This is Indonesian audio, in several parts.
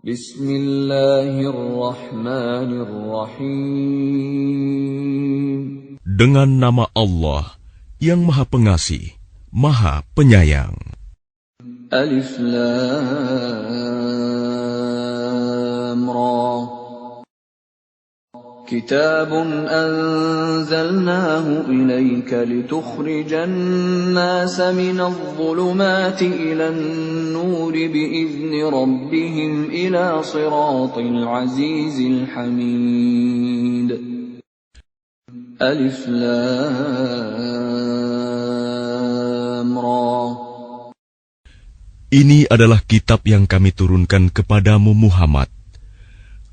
Bismillahirrahmanirrahim. Dengan nama Allah yang Maha Pengasih, Maha Penyayang. Alif Lam Ra. Kitabun anzalnahu ilayka litukhrijan nasa minadh dhulumati ilan nuri bi'izni rabbihim ila siratil azizil hamid. Alif Lam Ra. Ini adalah kitab yang kami turunkan kepadamu Muhammad,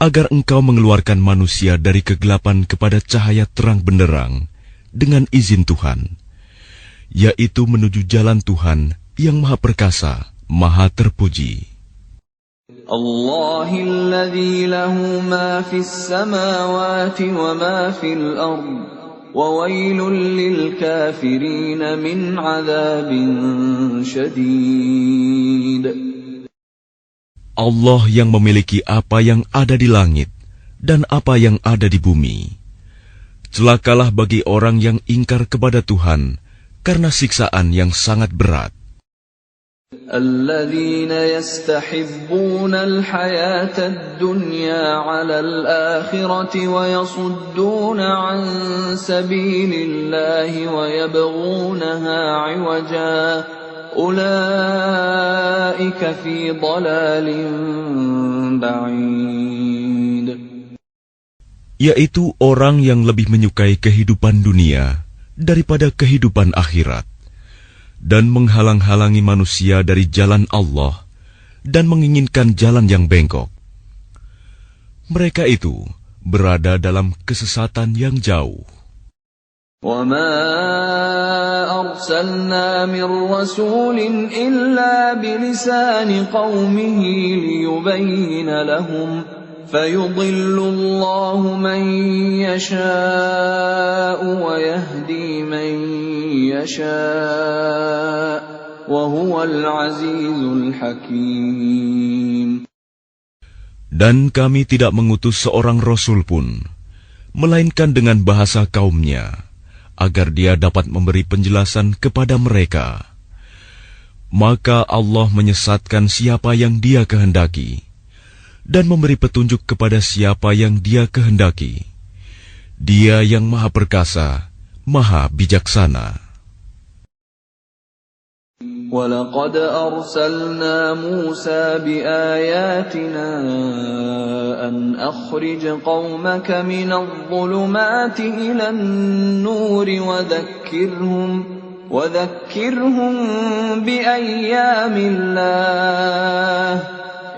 agar engkau mengeluarkan manusia dari kegelapan kepada cahaya terang benderang dengan izin Tuhan, yaitu menuju jalan Tuhan yang Maha Perkasa, Maha Terpuji. Allahilladzi lahu ma fis samawati wa ma fil ard, wa wailul lil kafirin min adzabin syadid. Allah yang memiliki apa yang ada di langit dan apa yang ada di bumi. Celakalah bagi orang yang ingkar kepada Tuhan karena siksaan yang sangat berat. Alladzina yastahibbuna al-hayata ad-dunya 'ala al-akhirati wa yasudduna 'an sabilillahi wa yabghunaha 'iwaja. Ulaika fi dhalalin ba'id. Yaitu orang yang lebih menyukai kehidupan dunia daripada kehidupan akhirat, dan menghalang-halangi manusia dari jalan Allah dan menginginkan jalan yang bengkok. Mereka itu berada dalam kesesatan yang jauh. وَمَا أَرْسَلْنَا مِنْ رَسُولٍ إِلَّا بِلِسَانِ قَوْمِهِ لِيُبَيِّنَ لَهُمْ فَيُضِلُّ اللَّهُ مَنْ يَشَاءُ وَيَهْدِي مَنْ يَشَاءُ وَهُوَ الْعَزِيزُ الْحَكِيمُ. Dan kami tidak mengutus seorang rasul pun, melainkan dengan bahasa kaumnya, agar dia dapat memberi penjelasan kepada mereka. Maka Allah menyesatkan siapa yang Dia kehendaki, dan memberi petunjuk kepada siapa yang Dia kehendaki. Dia yang Maha Perkasa, Maha Bijaksana. وَلَقَدْ أَرْسَلْنَا مُوسَى بِآيَاتِنَا أَنْ أَخْرِجْ قَوْمَكَ مِنَ الظُّلُمَاتِ إِلَى النُّورِ وَذَكِّرْهُمْ بِأَيَّامِ اللَّهِ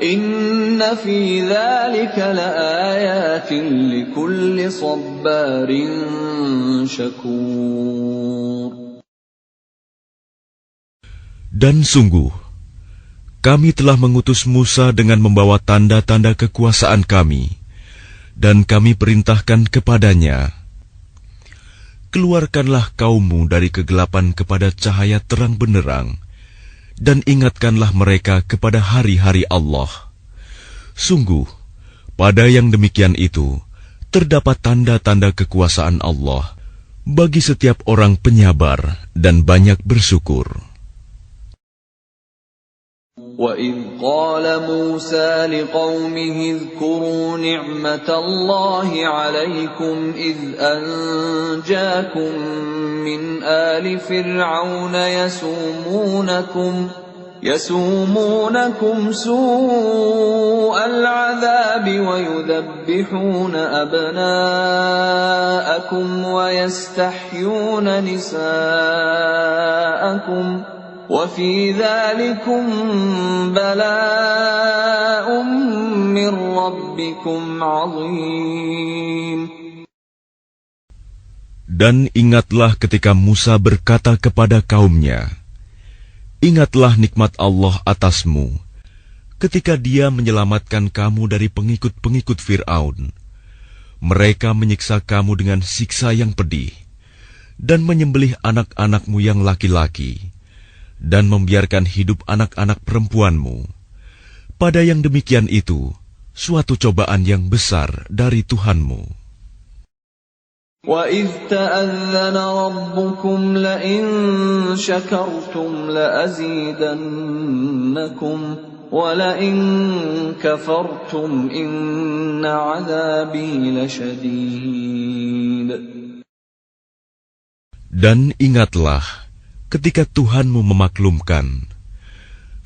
إِنَّ فِي ذَلِكَ لَآيَاتٍ لِكُلِّ صَبَّارٍ شَكُورٍ. Dan sungguh, kami telah mengutus Musa dengan membawa tanda-tanda kekuasaan kami, dan kami perintahkan kepadanya, keluarkanlah kaummu dari kegelapan kepada cahaya terang benderang, dan ingatkanlah mereka kepada hari-hari Allah. Sungguh, pada yang demikian itu, terdapat tanda-tanda kekuasaan Allah bagi setiap orang penyabar dan banyak bersyukur. وَإِذْ قَالَ مُوسَى لِقَوْمِهِ اذْكُرُوا نِعْمَةَ اللَّهِ عَلَيْكُمْ إِذْ أَنْجَاكُمْ مِنْ آلِ فِرْعَوْنَ يَسُومُونَكُمْ سُوءَ الْعَذَابِ وَيُذَبِّحُونَ أَبْنَاءَكُمْ وَيَسْتَحْيُونَ نِسَاءَكُمْ وَفِي ذَلِكُمْ بَلَاءٌ مِّن رَّبِّكُمْ عَظِيمٌ. Dan ingatlah ketika Musa berkata kepada kaumnya, ingatlah nikmat Allah atasmu, ketika Dia menyelamatkan kamu dari pengikut-pengikut Fir'aun. Mereka menyiksa kamu dengan siksa yang pedih, dan menyembelih anak-anakmu yang laki-laki, dan membiarkan hidup anak-anak perempuanmu. Pada yang demikian itu suatu cobaan yang besar dari Tuhanmu. وَإِذْ تَأَذَّنَ رَبُّكُمْ لَئِن شَكَرْتُمْ لَأَزِيدَنَّكُمْ وَلَئِن كَفَرْتُمْ إِنَّ عَذَابِي لَشَدِيدٌ. Dan ingatlah ketika Tuhanmu memaklumkan,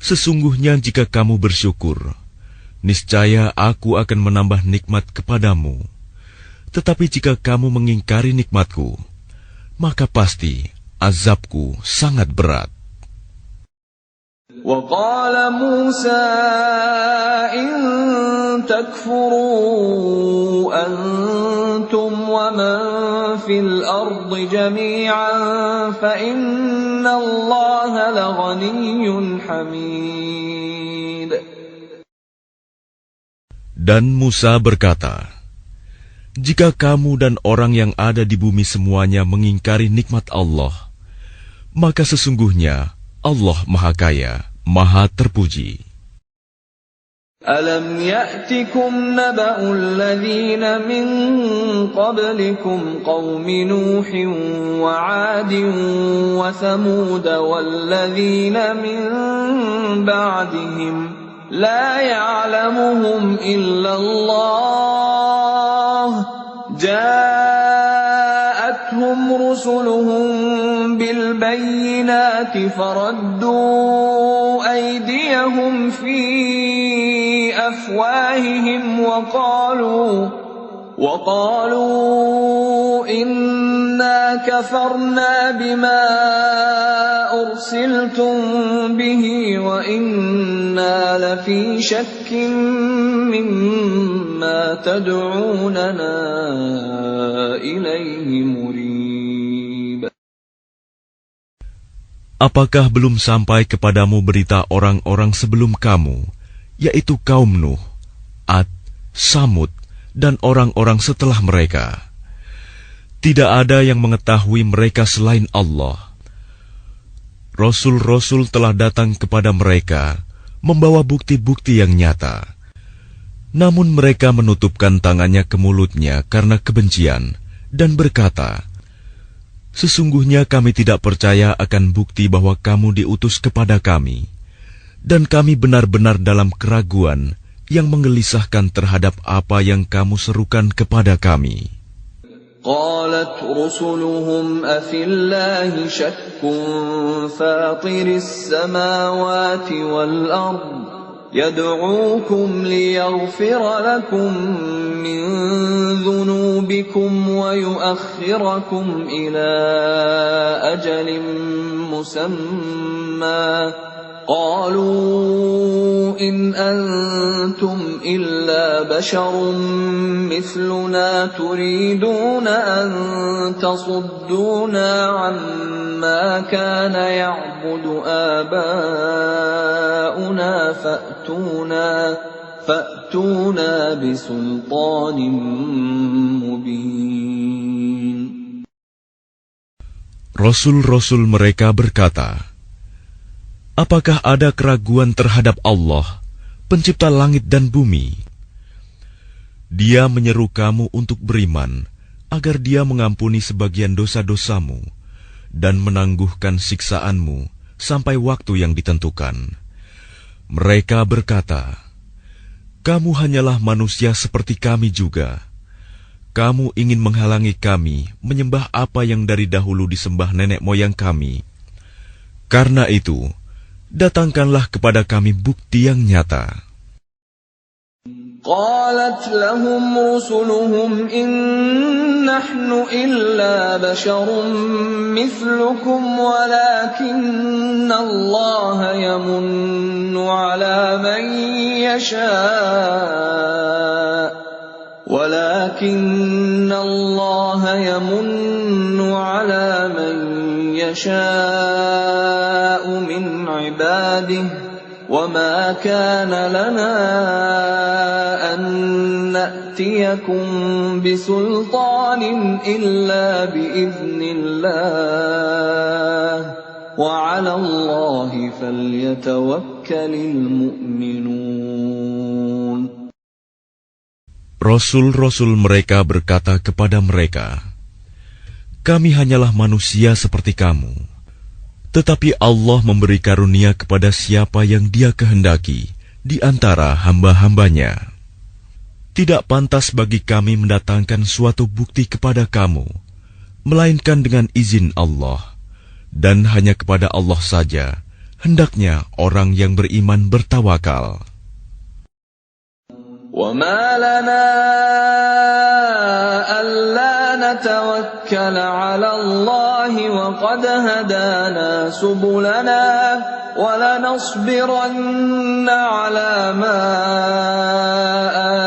sesungguhnya jika kamu bersyukur, niscaya aku akan menambah nikmat kepadamu. Tetapi jika kamu mengingkari nikmatku, maka pasti azabku sangat berat. وَقَالَ مُوسَى إِن تَكْفُرُوا أَنْتُمْ وَمَنْ فِي الْأَرْضِ جَمِيعًا فَإِنَّ اللَّهَ لَغَنِيٌّ حَمِيدٌ. Dan Musa berkata, jika kamu dan orang yang ada di bumi semuanya mengingkari nikmat Allah, maka sesungguhnya Allah Maha Kaya, Maha Terpuji. أَلَمْ يَأْتِكُمْ نَبَأُ الَّذِينَ مِنْ قَبْلِكُمْ قَوْمِ نُوحٍ وَعَادٍ وَثَمُودَ وَالَّذِينَ مِنْ بَعْدِهِمْ لَا يَعْلَمُهُمْ إِلَّا اللَّهُ جَاءَتْهُمْ رُسُلُهُم بِالْبَيِّنَاتِ فَرَدُّوا أَيْدِيَهُمْ فِي أَفْوَاهِهِمْ وَقَالُوا إِنَّا كَفَرْنَا بِمَا أُرْسِلْتُم بِهِ وَإِنَّا لَفِي شَكٍّ مِّمَّا تَدْعُونَنَا إِلَيْهِ مُرِيبٍ. Apakah belum sampai kepadamu berita orang-orang sebelum kamu, yaitu kaum Nuh, Ad, Samud, dan orang-orang setelah mereka? Tidak ada yang mengetahui mereka selain Allah. Rasul-rasul telah datang kepada mereka, membawa bukti-bukti yang nyata. Namun mereka menutupkan tangannya ke mulutnya karena kebencian, dan berkata, sesungguhnya kami tidak percaya akan bukti bahwa kamu diutus kepada kami, dan kami benar-benar dalam keraguan yang menggelisahkan terhadap apa yang kamu serukan kepada kami. قالت رسلهم أفي الله شك فاطر السماوات والأرض يدعوكم ليغفر لكم من ذنوبكم ويؤخركم إلى أجل مسمى قالوا إن أنتم إلا بشر مثلنا تريدون أن تصدونا عما كان يعبد آباؤنا فأتونا بسلطان مبين. Rasul-rasul mereka berkata, apakah ada keraguan terhadap Allah, pencipta langit dan bumi? Dia menyeru kamu untuk beriman, agar Dia mengampuni sebagian dosa-dosamu dan menangguhkan siksaanmu sampai waktu yang ditentukan. Mereka berkata, kamu hanyalah manusia seperti kami juga. Kamu ingin menghalangi kami menyembah apa yang dari dahulu disembah nenek moyang kami. Karena itu, datangkanlah kepada kami bukti yang nyata. قالت لهم رسلهم إن نحن إلا بشر مثلكم ولكن الله يمن على من يشاء من عباده وما كان لنا أن نأتيكم بسلطان إلا بإذن الله وعلى الله فليتوكل المؤمنون. Rasul-rasul mereka berkata kepada mereka, "Kami hanyalah manusia seperti kamu, tetapi Allah memberi karunia kepada siapa yang Dia kehendaki di antara hamba-hambanya. Tidak pantas bagi kami mendatangkan suatu bukti kepada kamu, melainkan dengan izin Allah, dan hanya kepada Allah saja hendaknya orang yang beriman bertawakal." وَمَا لَنَا أَلَّا نَتَوَكَّلَ عَلَى اللَّهِ وَقَدْ هَدَانَا سُبُلَنَا وَلَنَصْبِرَنَّ عَلَى مَا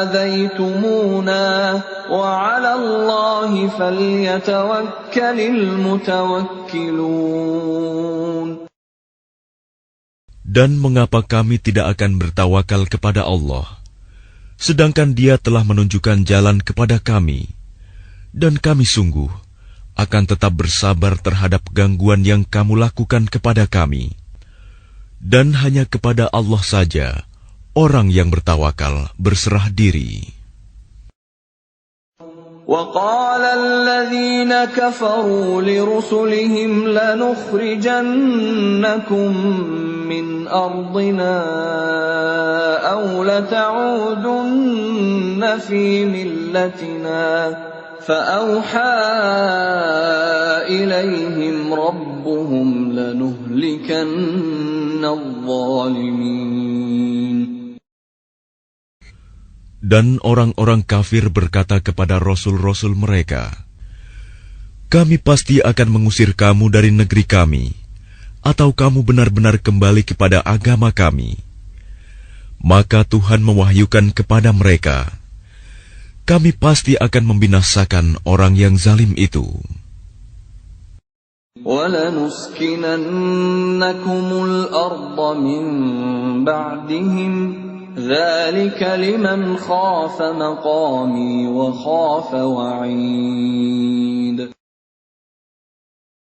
آذَيْتُمُونَا وَعَلَى اللَّهِ فَلْيَتَوَكَّلِ الْمُتَوَكِّلُونَ. Dan mengapa kami tidak akan bertawakal kepada Allah, sedangkan Dia telah menunjukkan jalan kepada kami, dan kami sungguh akan tetap bersabar terhadap gangguan yang kamu lakukan kepada kami. Dan hanya kepada Allah saja orang yang bertawakal berserah diri. وَقَالَ الَّذِينَ كَفَرُوا لِرُسُلِهِمْ لَنُخْرِجَنَّكُمْ مِنْ أَرْضِنَا أَوْ لَتَعُودُنَّ فِي مِلَّتِنَا فَأَوْحَى إِلَيْهِمْ رَبُّهُمْ لَنُهْلِكَنَّ الظَّالِمِينَ. Dan orang-orang kafir berkata kepada rasul-rasul mereka, "Kami pasti akan mengusir kamu dari negeri kami, atau kamu benar-benar kembali kepada agama kami." Maka Tuhan mewahyukan kepada mereka, "Kami pasti akan membinasakan orang yang zalim itu." وَلَنُسْكِنَنَّكُمُ الْأَرْضَ مِنْ بَعْدِهِمْ ذَلِكَ لِمَنْ خَافَ مَقَامِي وَخَافَ وَعِيدِ.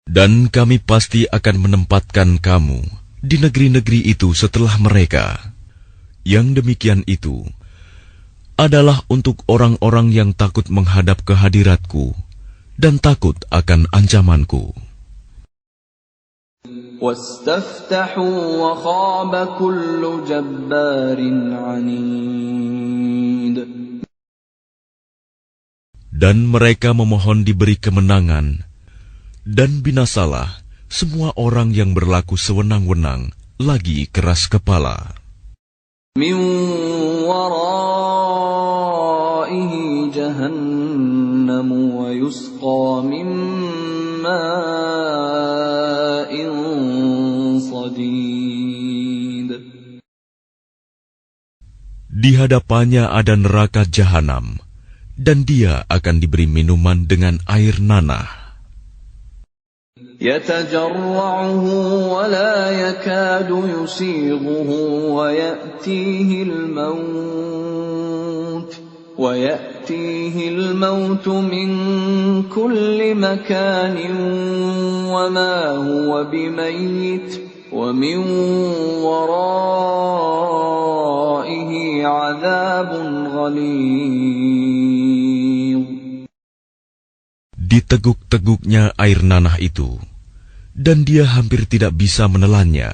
Dan kami pasti akan menempatkan kamu di negeri-negeri itu setelah mereka. Yang demikian itu adalah untuk orang-orang yang takut menghadap kehadiratku dan takut akan ancamanku. وَاسْتَفْتَحُوا وَخَابَ كُلُّ جَبَّارٍ عَنِيدٍ. Dan mereka memohon diberi kemenangan, dan binasalah semua orang yang berlaku sewenang-wenang lagi keras kepala. مِنْ وَرَائِهِ جَهَنَّمُ وَيُسْقَى مِنْ مَاءٍ صَدِيدٍ. Di hadapannya ada neraka jahanam, dan dia akan diberi minuman dengan air nanah. يَتَجَرَّعُهُ وَلَا يَكَادُ يُسِيغُهُ وَيَأْتِيهِ الْمَوْتُ مِنْ كُلِّ مَكَانٍ وَمَا هُوَ بِمَيِّتٍ وَمِنْ وَرَائِهِ عَذَابٌ غَلِيظٌ. Diteguk-teguknya air nanah itu, dan dia hampir tidak bisa menelannya.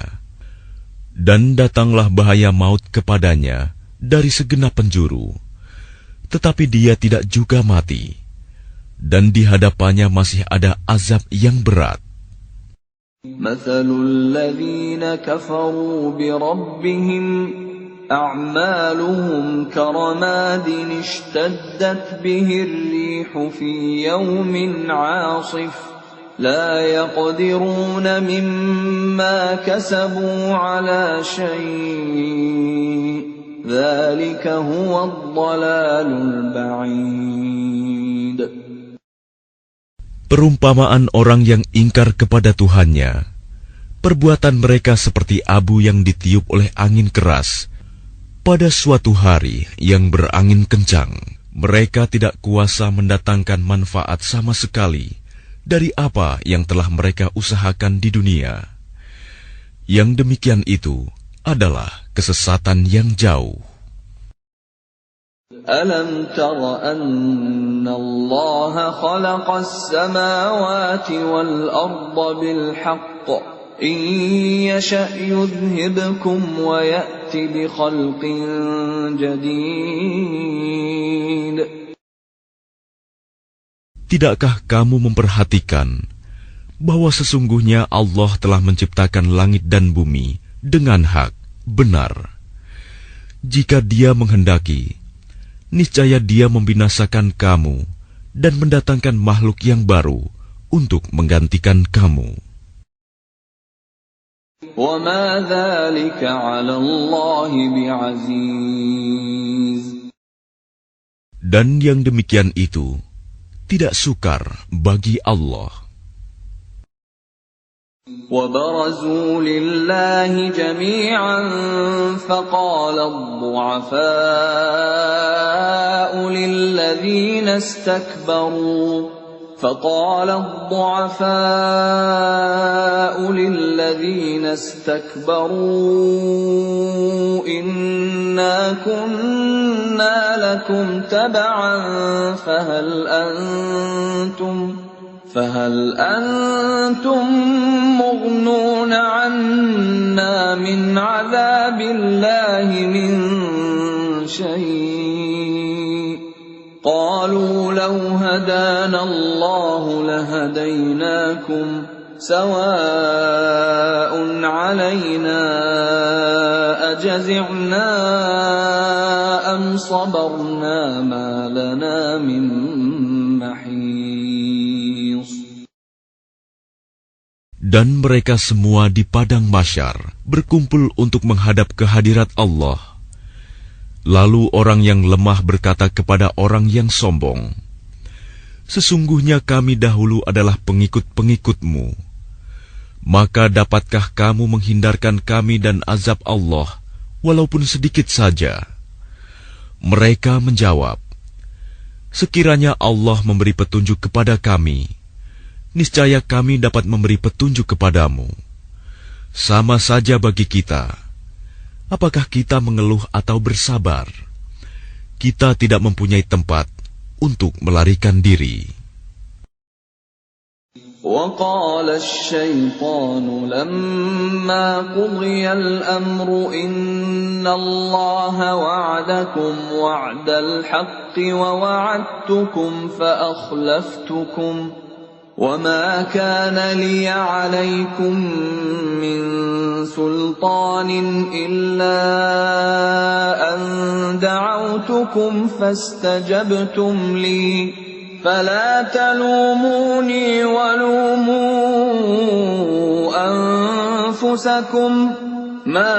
Dan datanglah bahaya maut kepadanya dari segenap penjuru, tetapi dia tidak juga mati, dan di hadapannya masih ada azab yang berat. مَثَلُ الَّذِينَ كَفَرُوا بِرَبِّهِمْ أَعْمَالُهُمْ كَرَمَادٍ اشْتَدَّتْ بِهِ الرِّيحُ فِي يَوْمٍ عَاصِفٍ لَا يَقْدِرُونَ مِمَّا كَسَبُوا عَلَى شَيْءٍ ذَلِكَ هُوَ الضَّلَالُ الْبَعِيدُ. Perumpamaan orang yang ingkar kepada Tuhannya, perbuatan mereka seperti abu yang ditiup oleh angin keras pada suatu hari yang berangin kencang. Mereka tidak kuasa mendatangkan manfaat sama sekali dari apa yang telah mereka usahakan di dunia. Yang demikian itu adalah kesesatan yang jauh. ألم تر أن الله خلق السماوات والأرض بالحق إن يشأ يذهبكم ويأت بخلق جديد. Tidakkah kamu memperhatikan bahwa sesungguhnya Allah telah menciptakan langit dan bumi dengan hak, benar. Jika Dia menghendaki, niscaya Dia membinasakan kamu dan mendatangkan makhluk yang baru untuk menggantikan kamu. وَمَا ذَلِكَ عَلَى اللَّهِ بِعَزِيزٍ. Dan yang demikian itu tidak sukar bagi Allah. وَبَرَزُوا لِلَّهِ جَمِيعًا فَقَالَ الضُّعَفَاءُ لِلَّذِينَ اسْتَكْبَرُوا إِنَّا كُنَّا لَكُمْ تَبَعًا فهل أنتم مغنون عنا من عذاب الله من شيء قالوا لو هدانا الله لهديناكم سواء علينا أجزعنا أم صبرنا ما لنا من محيص. Dan mereka semua di padang mahsyar berkumpul untuk menghadap kehadirat Allah. Lalu orang yang lemah berkata kepada orang yang sombong, "Sesungguhnya kami dahulu adalah pengikut-pengikutmu. Maka dapatkah kamu menghindarkan kami dan azab Allah, walaupun sedikit saja?" Mereka menjawab, "Sekiranya Allah memberi petunjuk kepada kami, niscaya kami dapat memberi petunjuk kepadamu. Sama saja bagi kita. Apakah kita mengeluh atau bersabar? Kita tidak mempunyai tempat untuk melarikan diri." وَقَالَ الشَّيْطَانُ لَمَّا قُضِيَ الْأَمْرُ إِنَّ اللَّهَ وَعَدَكُمْ وَعْدَ الْحَقِّ وَوَعَدتُّكُمْ فَأَخْلَفْتُكُمْ وَمَا كَانَ لِيَ عَلَيْكُمْ مِنْ سُلْطَانٍ إِلَّا أَنْ دَعَوْتُكُمْ فَاسْتَجَبْتُمْ لِي فَلَا تَلُومُونِي وَلُومُوا أَنفُسَكُمْ مَا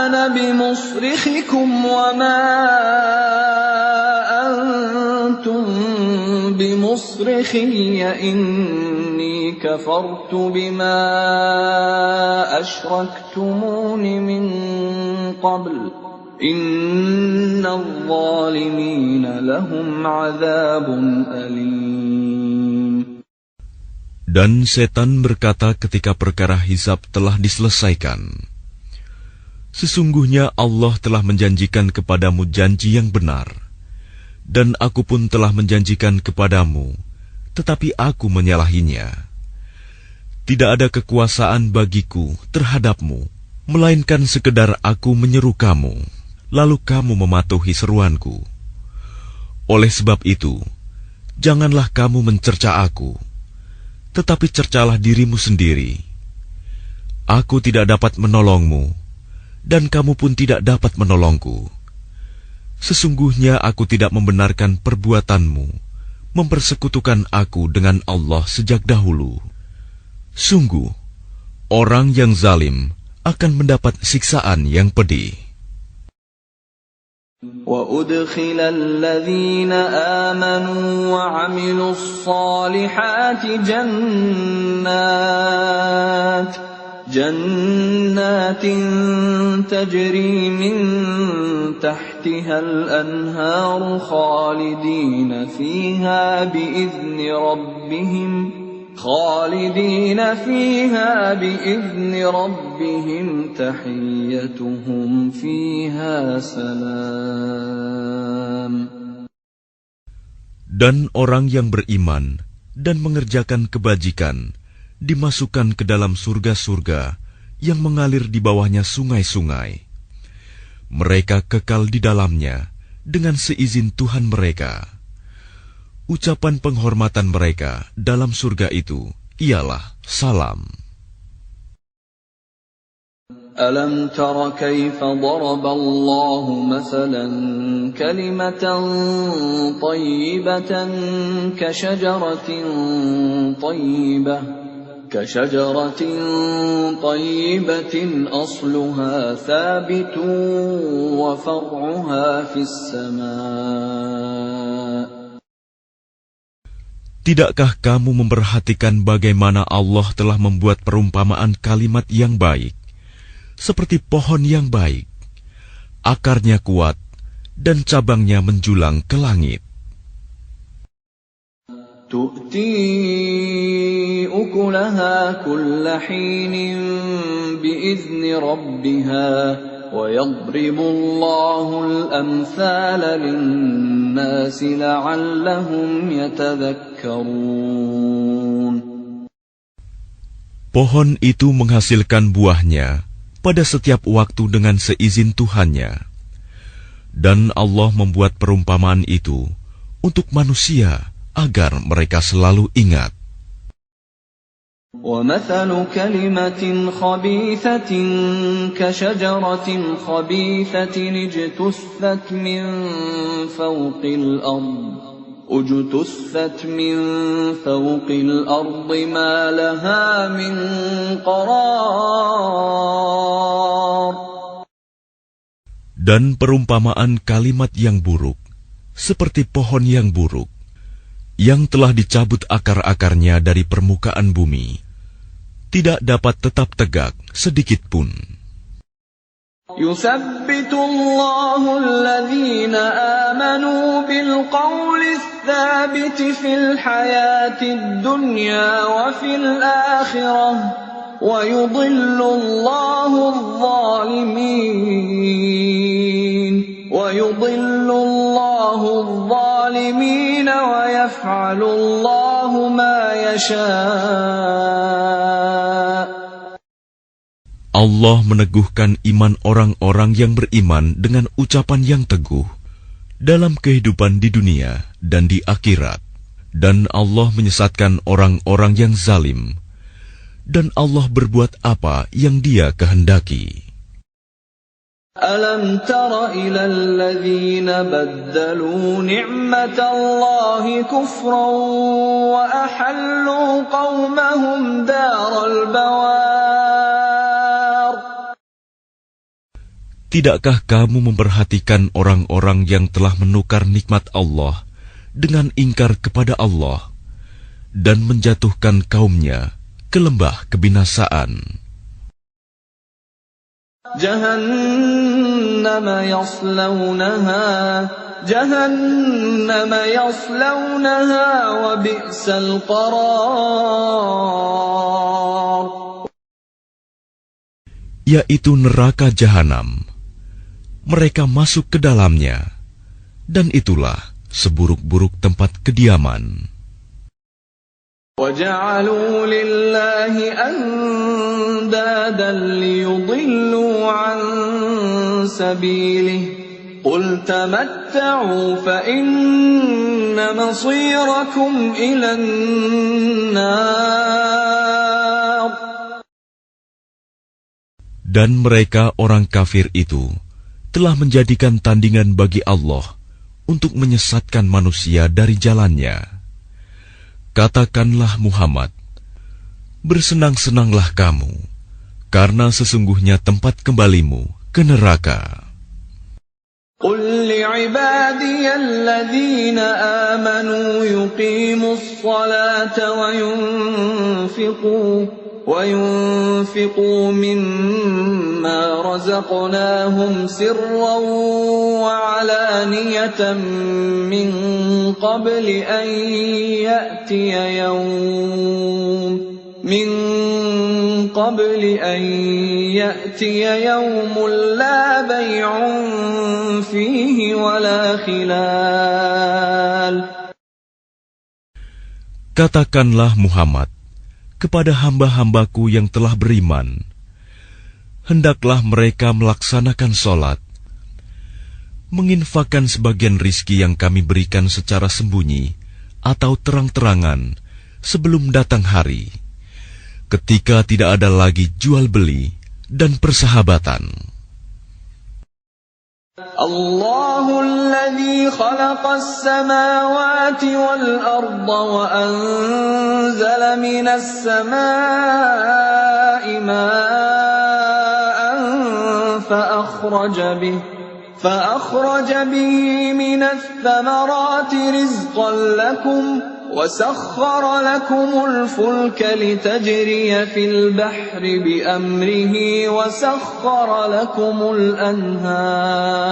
أَنَا بِمُصْرِخِكُمْ وَمَا أَنْتُمْ بِمُصْرِخِيَّ إِنِّي كَفَرْتُ بِمَا أَشْرَكْتُمُونِ مِنْ قَبْلُ إِنَّ الظَّالِمِينَ لَهُمْ عَذَابٌ أَلِيمٌ. Dan setan berkata ketika perkara hisab telah diselesaikan, "Sesungguhnya Allah telah menjanjikan kepadamu janji yang benar, dan aku pun telah menjanjikan kepadamu, tetapi aku menyalahinya. Tidak ada kekuasaan bagiku terhadapmu, melainkan sekedar aku menyeru kamu, lalu kamu mematuhi seruanku. Oleh sebab itu, janganlah kamu mencerca aku, tetapi cercalah dirimu sendiri. Aku tidak dapat menolongmu, dan kamu pun tidak dapat menolongku. Sesungguhnya aku tidak membenarkan perbuatanmu, mempersekutukan aku dengan Allah sejak dahulu. Sungguh, orang yang zalim akan mendapat siksaan yang pedih." وَأُدْخِلَ الَّذِينَ آمَنُوا وَعَمِلُوا الصَّالِحَاتِ جَنَّاتٍ تَجْرِي مِنْ تَحْتِهَا الْأَنْهَارُ خَالِدِينَ فِيهَا بِإِذْنِ رَبِّهِمْ خالدين فيها بإذن ربهم تحيتهم فيها سلام. Dan orang yang beriman dan mengerjakan kebajikan dimasukkan ke dalam surga-surga yang mengalir di bawahnya sungai-sungai. Mereka kekal di dalamnya dengan seizin Tuhan mereka. Ucapan penghormatan mereka dalam surga itu ialah salam. ألم تر كيف ضرب الله مثلا كلمة طيبة كشجرة طيبة أصلها ثابت وفرعها في السماء. Tidakkah kamu memperhatikan bagaimana Allah telah membuat perumpamaan kalimat yang baik, seperti pohon yang baik, akarnya kuat, dan cabangnya menjulang ke langit. تؤتي أكلها كل حين بإذن ربها ويضرب الله الأمثال للناس لعلهم يتذكرون. Pohon itu menghasilkan buahnya pada setiap waktu dengan seizin Tuhannya. Dan Allah membuat perumpamaan itu untuk manusia agar mereka selalu ingat. وَمَثَلُ كَلِمَةٍ خَبِيثَةٍ كَشَجَرَةٍ خَبِيثَةٍ اجْتُثَّتْ مِنْ فَوْقِ الْأَرْضِ مَا لَهَا مِنْ قَرَارٍ. Dan perumpamaan kalimat yang buruk seperti pohon yang buruk yang telah dicabut akar-akarnya dari permukaan bumi, tidak dapat tetap tegak sedikit pun. يُثَبِّتُ اللَّهُ الَّذِينَ آمَنُوا بِالْقَوْلِ الثَّابِتِ فِي الْحَيَاةِ الدُّنْيَا وَفِي الْآخِرَةِ وَيُضِلُّ اللَّهُ الظَّالِمِينَ وَيَفْعَلُ اللَّهُ مَا يَشَاءُ. Allah meneguhkan iman orang-orang yang beriman dengan ucapan yang teguh dalam kehidupan di dunia dan di akhirat. Dan Allah menyesatkan orang-orang yang zalim. Dan Allah berbuat apa yang Dia kehendaki. أَلَمْ تَرَ إِلَى الَّذِينَ بَدَّلُوا نِعْمَةَ اللَّهِ كُفْرًا وَأَحَلُّوا قَوْمَهُمْ دَارَ الْبَوَارِ. Tidakkah kamu memperhatikan orang-orang yang telah menukar nikmat Allah dengan ingkar kepada Allah dan menjatuhkan kaumnya ke lembah kebinasaan? جهنم يصلونها وبئس القرار. Yaitu neraka jahanam. Mereka masuk ke dalamnya, dan itulah seburuk-buruk tempat kediaman. وَجَعَلُوا لِلَّهِ أَنْدَادًا لِيُضِلُّوا عَنْ سَبِيلِهِ قُلْ تَمَتَّعُوا فَإِنَّ مَصِيرَكُمْ إِلَى النَّارِ. Dan mereka orang kafir itu telah menjadikan tandingan bagi Allah untuk menyesatkan manusia dari jalannya. Katakanlah Muhammad, bersenang-senanglah kamu, karena sesungguhnya tempat kembalimu ke neraka. قُلْ لِعِبَادِيَ الَّذِينَ آمَنُوا يُقِيمُوا الصَّلَاةَ وَيُنْفِقُوا مِمَّا رَزَقْنَاهُمْ سِرًّا وَعَلَانِيَةً ثمانية من قبل أن يأتي يوم لا بيع فيه ولا خلال. Katakanlah Muhammad kepada hamba-hambaku yang telah beriman, hendaklah mereka melaksanakan sholat, menginfakkan sebagian rizki yang kami berikan secara sembunyi atau terang-terangan sebelum datang hari, ketika tidak ada lagi jual beli dan persahabatan. الله الذي خلق السماوات والأرض وأنزل من السماء ماء فأخرج به من الثمرات رزقا لكم وسخر لكم الفلك لتجري في البحر بأمره وسخر لكم الأنهار.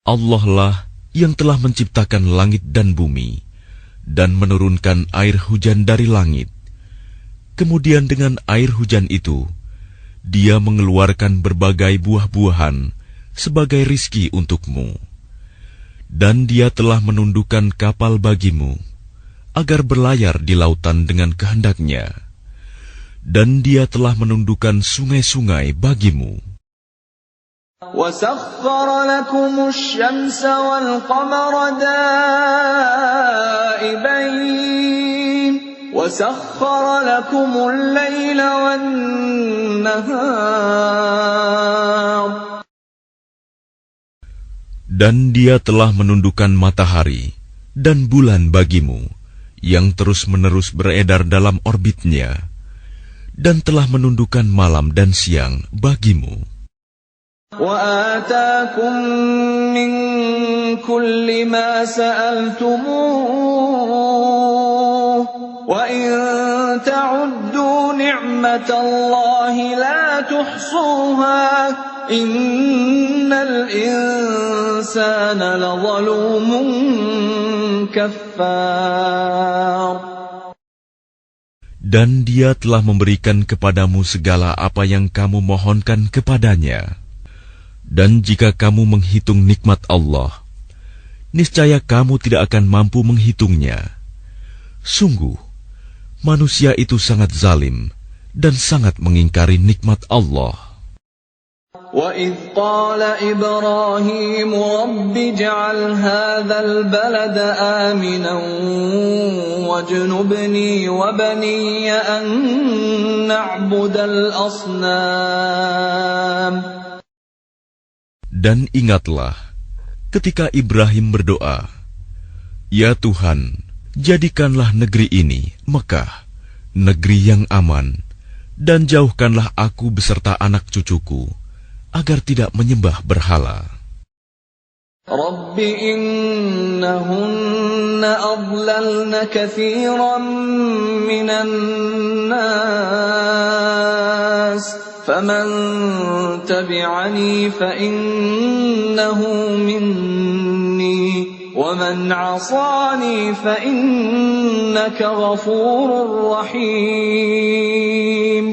Allah lah yang telah menciptakan langit dan bumi dan menurunkan air hujan dari langit. Kemudian dengan air hujan itu, Dia mengeluarkan berbagai buah-buahan sebagai rizki untukmu. Dan Dia telah menundukkan kapal bagimu, agar berlayar di lautan dengan kehendaknya. Dan Dia telah menundukkan sungai-sungai bagimu. وَسَخَّرَ لَكُمُ الشَّمْسَ وَالْقَمَرَ دَائِبَيْنِ وَسَخَّرَ لَكُمُ اللَّيْلَ وَالنَّهَارَ. Dan Dia telah menundukkan matahari dan bulan bagimu, yang terus-menerus beredar dalam orbitnya, dan telah menundukkan malam dan siang bagimu. وَآتَاكُم مِّن كُلِّ مَا سَأَلْتُمُوهُ وَإِن تَعُدُّوا نِعْمَةَ اللَّهِ لَا تُحْصُوهَا إِنَّ الْإِنسَانَ لَظَلُومٌ كَفَّارٌ. Dan Dia telah memberikan kepadamu segala apa yang kamu mohonkan kepadanya. Dan jika kamu menghitung nikmat Allah, niscaya kamu tidak akan mampu menghitungnya. Sungguh, manusia itu sangat zalim dan sangat mengingkari nikmat Allah. وَإِذْ قَالَ إِبْرَاهِيمُ رَبِّ اجْعَلْ هَذَا الْبَلَدَ آمِنًا وَاجْنُبْنِي وَبَنِيَّ أَن نَّعْبُدَ الْأَصْنَامَ. Dan ingatlah ketika Ibrahim berdoa, "Ya Tuhan, jadikanlah negeri ini, Mekah, negeri yang aman, dan jauhkanlah aku beserta anak cucuku, agar tidak menyembah berhala." رَبِّ إِنَّهُنَّ أَضْلَلْنَ كَثِيرًا مِّنَ النَّاسِ فَمَن تَبِعَنِي فَإِنَّهُ مِنِّي وَمَنْ عَصَانِي فَإِنَّكَ غَفُورٌ رَّحِيمٌ.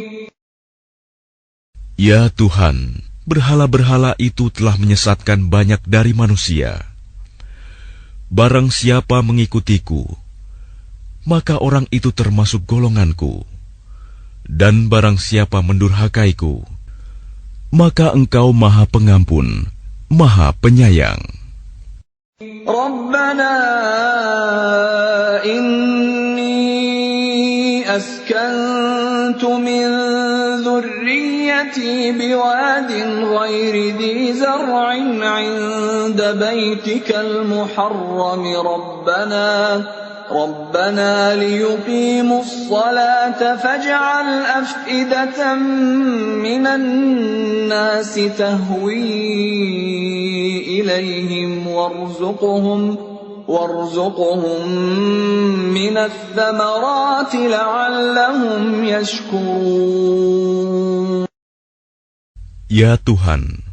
Ya Tuhan, berhala-berhala itu telah menyesatkan banyak dari manusia. Barang siapa mengikutiku, maka orang itu termasuk golonganku. Dan barang siapa mendurhakaiku, maka Engkau Maha Pengampun, Maha Penyayang. Rabbana inni askantu min dhurriyyati biwadin ghairi dhi zar'in 'inda baytikal muharram ربنا ليقيموا الصلاة فاجعل أفئدة من الناس تهوي إليهم وارزقهم من الثمرات لعلهم يشكرون. Ya Tuhan,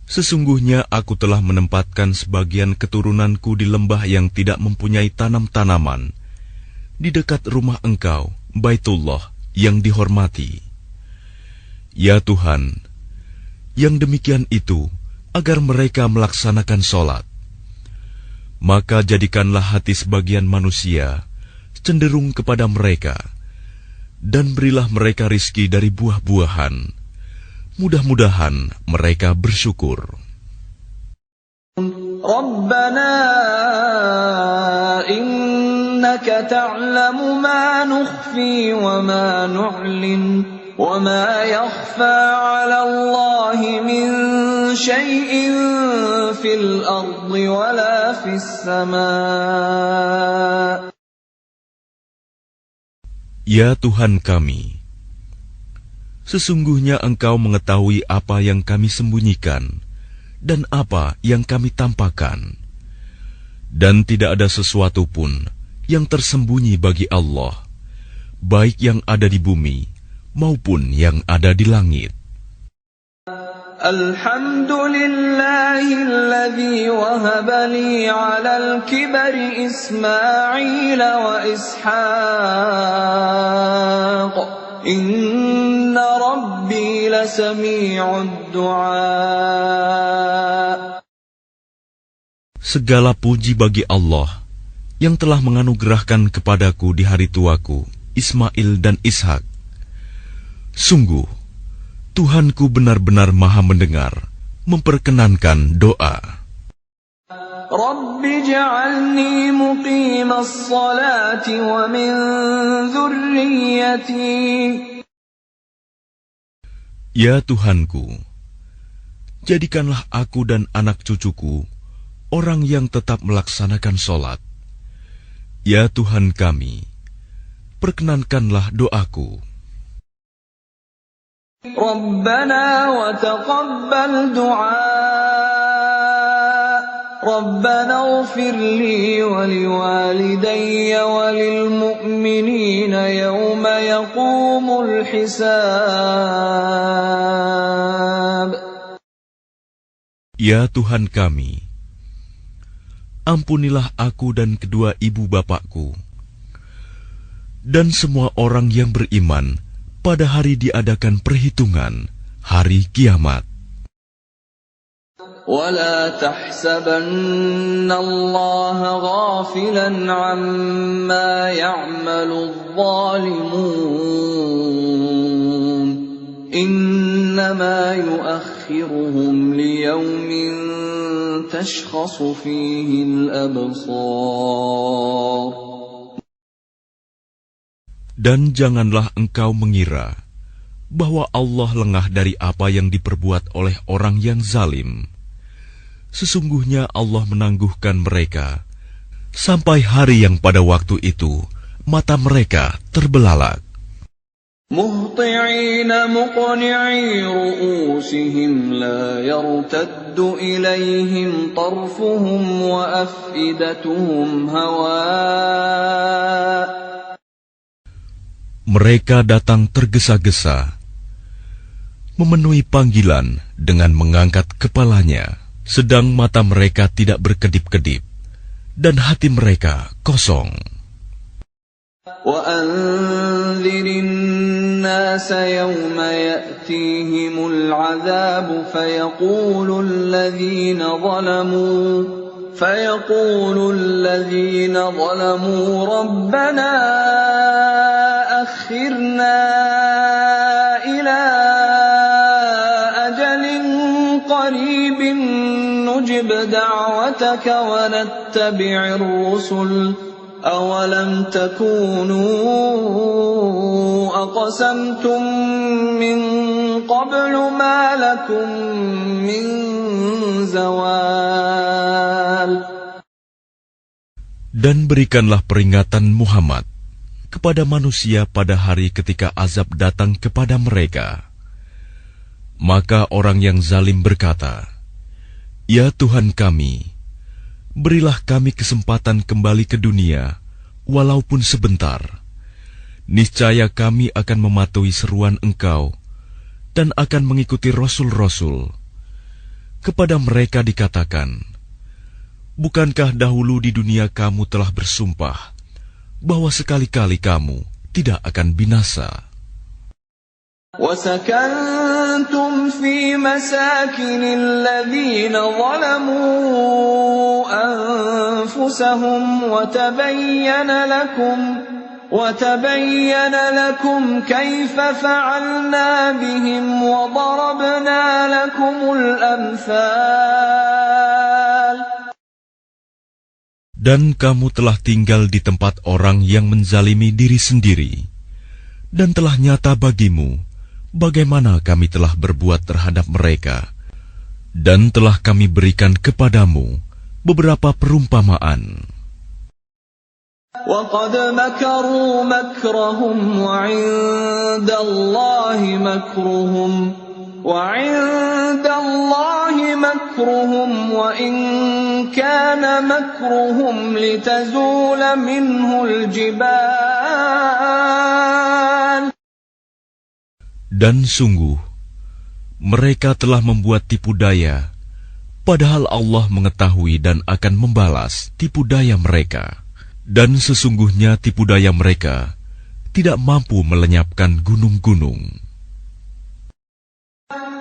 Sesungguhnya aku telah menempatkan sebagian keturunanku di lembah yang tidak mempunyai tanam-tanaman, di dekat rumah Engkau, Baitullah, yang dihormati. Ya Tuhan, yang demikian itu agar mereka melaksanakan sholat. Maka jadikanlah hati sebagian manusia cenderung kepada mereka, dan berilah mereka rizki dari buah-buahan. Mudah-mudahan mereka bersyukur. Rabbana innaka ta'lamu ma nukhfi wa ma nu'lin wa ma yakhfa 'ala Allahi min syai'in fil ardi wa la fis sama'. Ya Tuhan kami, sesungguhnya Engkau mengetahui apa yang kami sembunyikan dan apa yang kami tampakkan, dan tidak ada sesuatu pun yang tersembunyi bagi Allah, baik yang ada di bumi maupun yang ada di langit. Alhamdulillahilladzi wahaba li 'alal kibari Ismail wa Ishaq. Inna Rabbi lasami'ud du'a. Segala puji bagi Allah yang telah menganugerahkan kepadaku di hari tuaku Ismail dan Ishak. Sungguh Tuhanku benar-benar Maha mendengar, memperkenankan doa. Rabbi ja'alni muqimas salati wa min dzurriyyati. Ya Tuhanku, jadikanlah aku dan anak cucuku orang yang tetap melaksanakan sholat. Ya Tuhan kami, perkenankanlah doaku. Rabbana wa taqabbal du'a. Rabbana ighfir li wa liwalidayya wa lil mu'minina yawma yaqumul hisab. Ya Tuhan kami, ampunilah aku dan kedua ibu bapakku, dan semua orang yang beriman pada hari diadakan perhitungan, hari kiamat. وَلَا تَحْسَبَنَّ اللَّهَ غَافِلًا عَمَّا يَعْمَلُ الظَّالِمُونَ إِنَّمَا يُؤَخِّرُهُمْ لِيَوْمٍ تَشْخَصُ فِيهِ الْأَبْصَارُ. Dan janganlah engkau mengira bahwa Allah lengah dari apa yang diperbuat oleh orang yang zalim. Sesungguhnya Allah menangguhkan mereka sampai hari yang pada waktu itu mata mereka terbelalak. Muhti'ina muqni'i ru'usihim la yartaddu ilaihim tarfuhum wa af'idatuhum hawa'. Mereka datang tergesa-gesa, memenuhi panggilan dengan mengangkat kepalanya, sedang mata mereka tidak berkedip-kedip, dan hati mereka kosong. وَأَنذِرِ النَّاسَ يَوْمَ يَأْتِيهِمُ الْعَذَابُ فَيَقُولُ الَّذِينَ ظَلَمُوا رَبَّنَا أَخِّرْنَا إِلَى أَجَلٍ قَرِيبٍ نُجِبْ دَعْوَتَكَ وَنَتَّبِعِ الرُّسُلَ أَوَلَمْ تَكُونُوا أَقْسَمْتُمْ مِنْ قَبْلُ مَا لَكُمْ مِنْ زَوَالٍ. Dan berikanlah peringatan Muhammad kepada manusia pada hari ketika azab datang kepada mereka. Maka orang yang zalim berkata, Ya Tuhan kami, berilah kami kesempatan kembali ke dunia, walaupun sebentar. Niscaya kami akan mematuhi seruan Engkau dan akan mengikuti Rasul-Rasul. kepada mereka dikatakan, bukankah dahulu di dunia kamu telah bersumpah bahwa sekali-kali kamu tidak akan binasa? وَسَكَنْتُمْ فِي مَسَاكِنِ الَّذِينَ ظَلَمُوا أَنفُسَهُمْ وَتَبَيَّنَ لَكُمْ كَيْفَ فَعَلْنَا بِهِمْ وَضَرَبْنَا لَكُمُ الْأَمْثَالَ. Dan kamu telah tinggal di tempat orang yang menzalimi diri sendiri, dan telah nyata bagimu bagaimana kami telah berbuat terhadap mereka, dan telah kami berikan kepadamu beberapa perumpamaan. وَقَدْ مَكَرُوا مَكْرَهُمْ وَعِندَ اللَّهِ مَكْرُهُمْ وَإِنْ كَانَ مَكْرُهُمْ لِتَزُولَ مِنْهُ الْجِبَالُ. Dan sungguh, mereka telah membuat tipu daya, padahal Allah mengetahui dan akan membalas tipu daya mereka. Dan sesungguhnya tipu daya mereka tidak mampu melenyapkan gunung-gunung.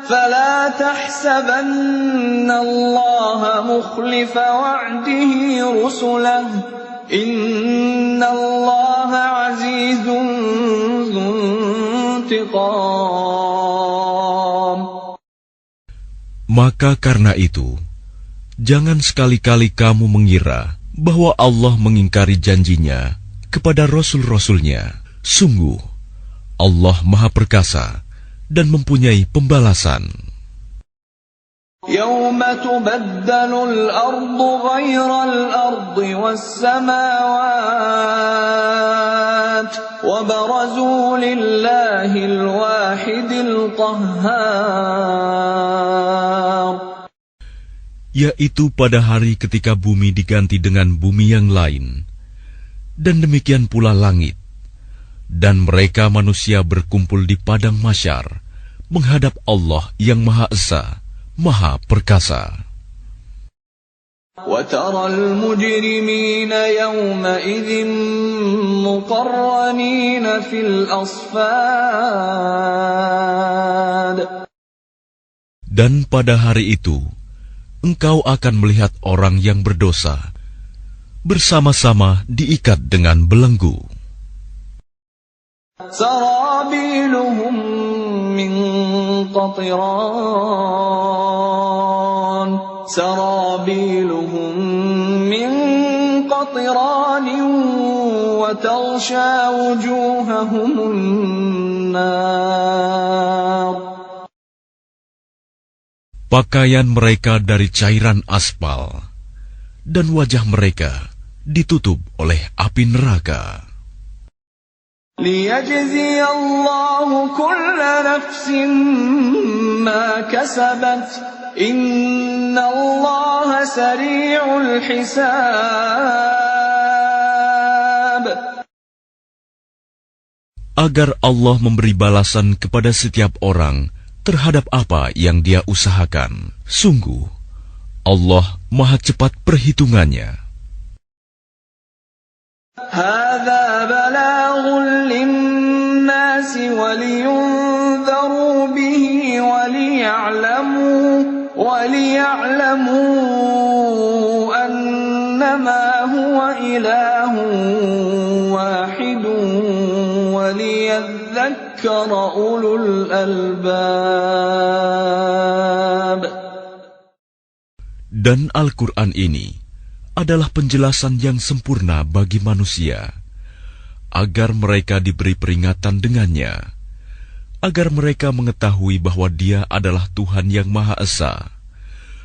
فَلَا تَحْسَبَنَّ اللَّهَ مُخْلِفَ وَعْدِهِ رُسُلَهُ إِنَّ اللَّهَ عَزِيزٌ ذُو انتِقَامٍ. Maka karena itu, jangan sekali-kali kamu mengira bahwa Allah mengingkari janjinya kepada Rasul-Rasulnya. Sungguh, Allah Maha Perkasa dan mempunyai pembalasan. يَوْمَ تُبَدَّلُ الْأَرْضُ غَيْرَ الْأَرْضِ وَالسَّمَاوَاتُ وَبَرَزُوا لِلَّهِ الْوَاحِدِ الْقَهَّارِ. Yaitu pada hari ketika bumi diganti dengan bumi yang lain, dan demikian pula langit, dan mereka manusia berkumpul di padang mahsyar menghadap Allah yang Maha Esa, Maha Perkasa. وَتَرَى الْمُجْرِمِينَ يَوْمَئِذٍ مُقَرَّنِينَ فِي الْأَصْفَادِ. Dan pada hari itu, engkau akan melihat orang yang berdosa bersama-sama diikat dengan belenggu. سَرَابِيلُهُم مِّن قَطِرَانٍ وَتَغْشَىٰ وُجُوهَهُمُ النَّارُ. Pakaian mereka dari cairan aspal, dan wajah mereka ditutup oleh api neraka. لِيَجْزِيَ اللَّهُ كُلَّ نَفْسٍ مَّا كَسَبَتْ إِنَّ اللَّهَ سَرِيعُ الْحِسَابِ. Agar Allah memberi balasan kepada setiap orang terhadap apa yang dia usahakan. Sungguh, Allah Maha cepat perhitungannya. هَذَا بَلَاغٌ لِلنَّاسِ وَلِيُنذَرُوا بِهِ وَلِيَعْلَمُوا أَنَّمَا هُوَ إِلَٰهٌ وَاحِدٌ وَلِيَذَّكَّرَ أُولُو الْأَلْبَابِ. Dan Al-Quran ini adalah penjelasan yang sempurna bagi manusia, agar mereka diberi peringatan dengannya, agar mereka mengetahui bahwa Dia adalah Tuhan yang Maha Esa,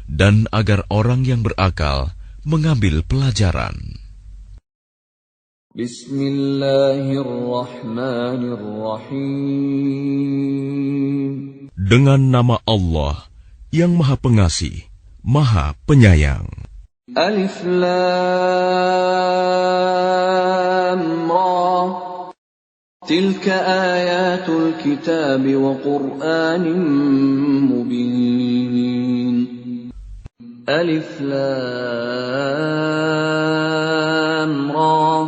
dan agar orang yang berakal mengambil pelajaran. Bismillahirrahmanirrahim. Dengan nama Allah yang Maha Pengasih, Maha Penyayang. Alif Lam Ra. Tilka ayatul kitab wa Qur'anin mubin. Alif Lam Ra.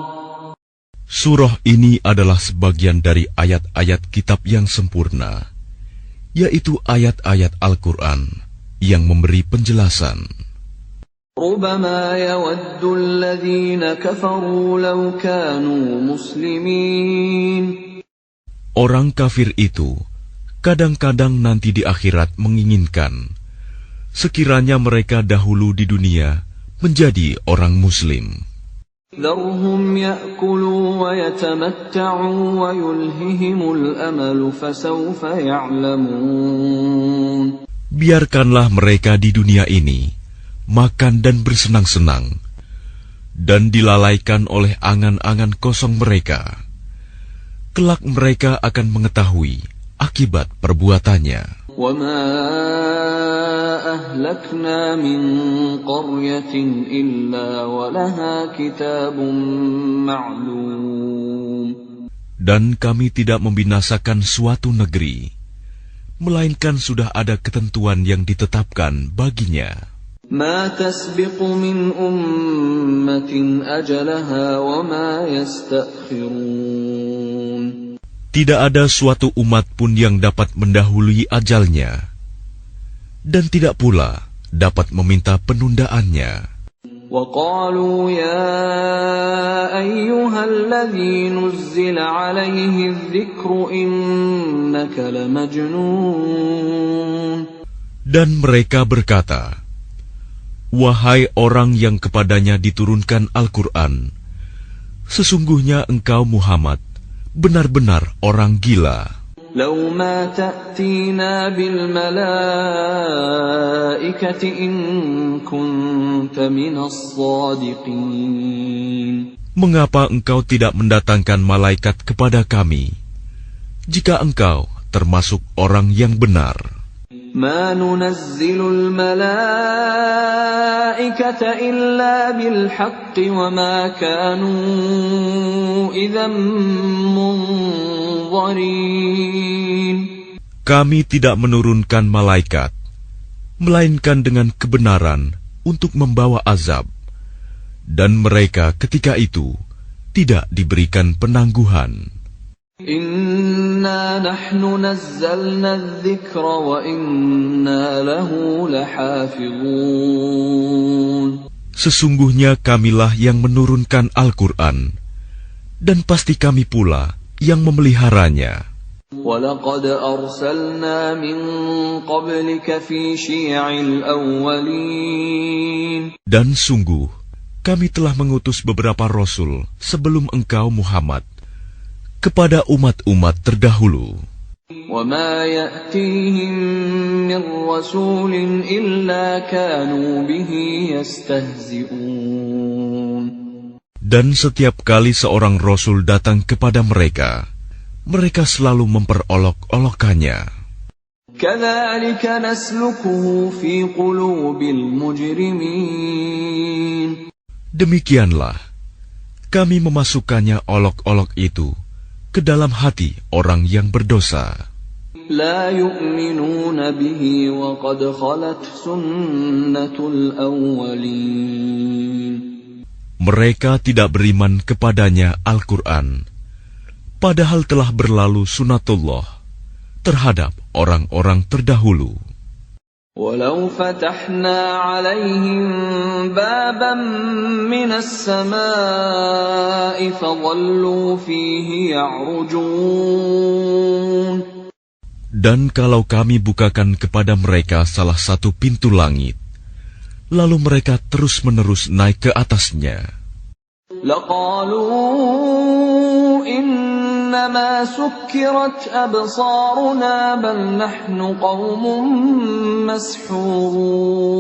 Surah ini adalah sebagian dari ayat-ayat kitab yang sempurna, yaitu ayat-ayat Al-Quran yang memberi penjelasan. ربما يود الذين كفروا لو كانوا مسلمين. Orang kafir itu kadang-kadang nanti di akhirat menginginkan sekiranya mereka dahulu di dunia menjadi orang Muslim. ذرهم يأكلوا ويتمتعوا ويلههم الأمل فسوف يعلمون. Biarkanlah mereka di dunia ini makan dan bersenang-senang dan dilalaikan oleh angan-angan kosong mereka. Kelak mereka akan mengetahui akibat perbuatannya. وَمَا أَهْلَكْنَا مِنْ قَرْيَةٍ إِلَّا وَلَهَا كِتَابٌ مَعْلُومٌ. Dan kami tidak membinasakan suatu negeri, melainkan sudah ada ketentuan yang ditetapkan baginya. مَا تَسْبِقُ مِنْ أُمَّةٍ أَجَلَهَا وَمَا يَسْتَأْخِرُونَ. Tidak ada suatu umat pun yang dapat mendahului ajalnya, dan tidak pula dapat meminta penundaannya. وَقَالُوا يَا أَيُّهَا الَّذِي نُزِّلَ عَلَيْهِ الذِّكْرُ إِنَّكَ لَمَجْنُونَ. Dan mereka berkata, wahai orang yang kepadanya diturunkan Al-Quran, sesungguhnya engkau Muhammad benar-benar orang gila. لَوْ مَا تَأْتِينَا بِالْمَلَائِكَةِ إِن كُنتَ مِنَ الصَّادِقِينَ. Mengapa engkau tidak mendatangkan malaikat kepada kami, jika engkau termasuk orang yang benar? مَا نُنَزِّلُ الْمَلَائِكَةَ إِلَّا بِالْحَقِّ وَمَا كَانُوا إِذًا مُنظَرِينَ. Kami tidak menurunkan malaikat, melainkan dengan kebenaran untuk membawa azab, dan mereka ketika itu tidak diberikan penangguhan. Inna nahnu nazzalna adh-dhikra wa inna lahu lahafizun. Sesungguhnya kamilah yang menurunkan Al-Quran, dan pasti kami pula yang memeliharanya. وَلَقَدْ أَرْسَلْنَا مِنْ قَبْلِكَ فِي شِيَعِ الْأَوَّلِينَ. Dan sungguh, kami telah mengutus beberapa rasul sebelum engkau Muhammad kepada umat-umat terdahulu. وَمَا يَأْتِيهِمْ مِنْ رَسُولٍ إِلَّا كَانُوا بِهِ يَسْتَهْزِئُونَ. Dan setiap kali seorang rasul datang kepada mereka, mereka selalu memperolok-olokkannya. كَذَلِكَ نَسْلُكُهُ فِي قُلُوبِ الْمُجْرِمِينَ. Demikianlah kami memasukkannya olok-olok itu ke dalam hati orang yang berdosa. لا يؤمنون به وقد خلت سنة الأولين. Mereka tidak beriman kepadanya Al-Quran, padahal telah berlalu sunatullah terhadap orang-orang terdahulu. ولو فتحنا عليهم بابا من السماء فظلوا فيه يعرجون. Dan kalau kami bukakan kepada mereka salah satu pintu langit, lalu mereka terus-menerus naik ke atasnya, لقالوا إنما سكرت أبصارنا بل نحن قوم مسحورون.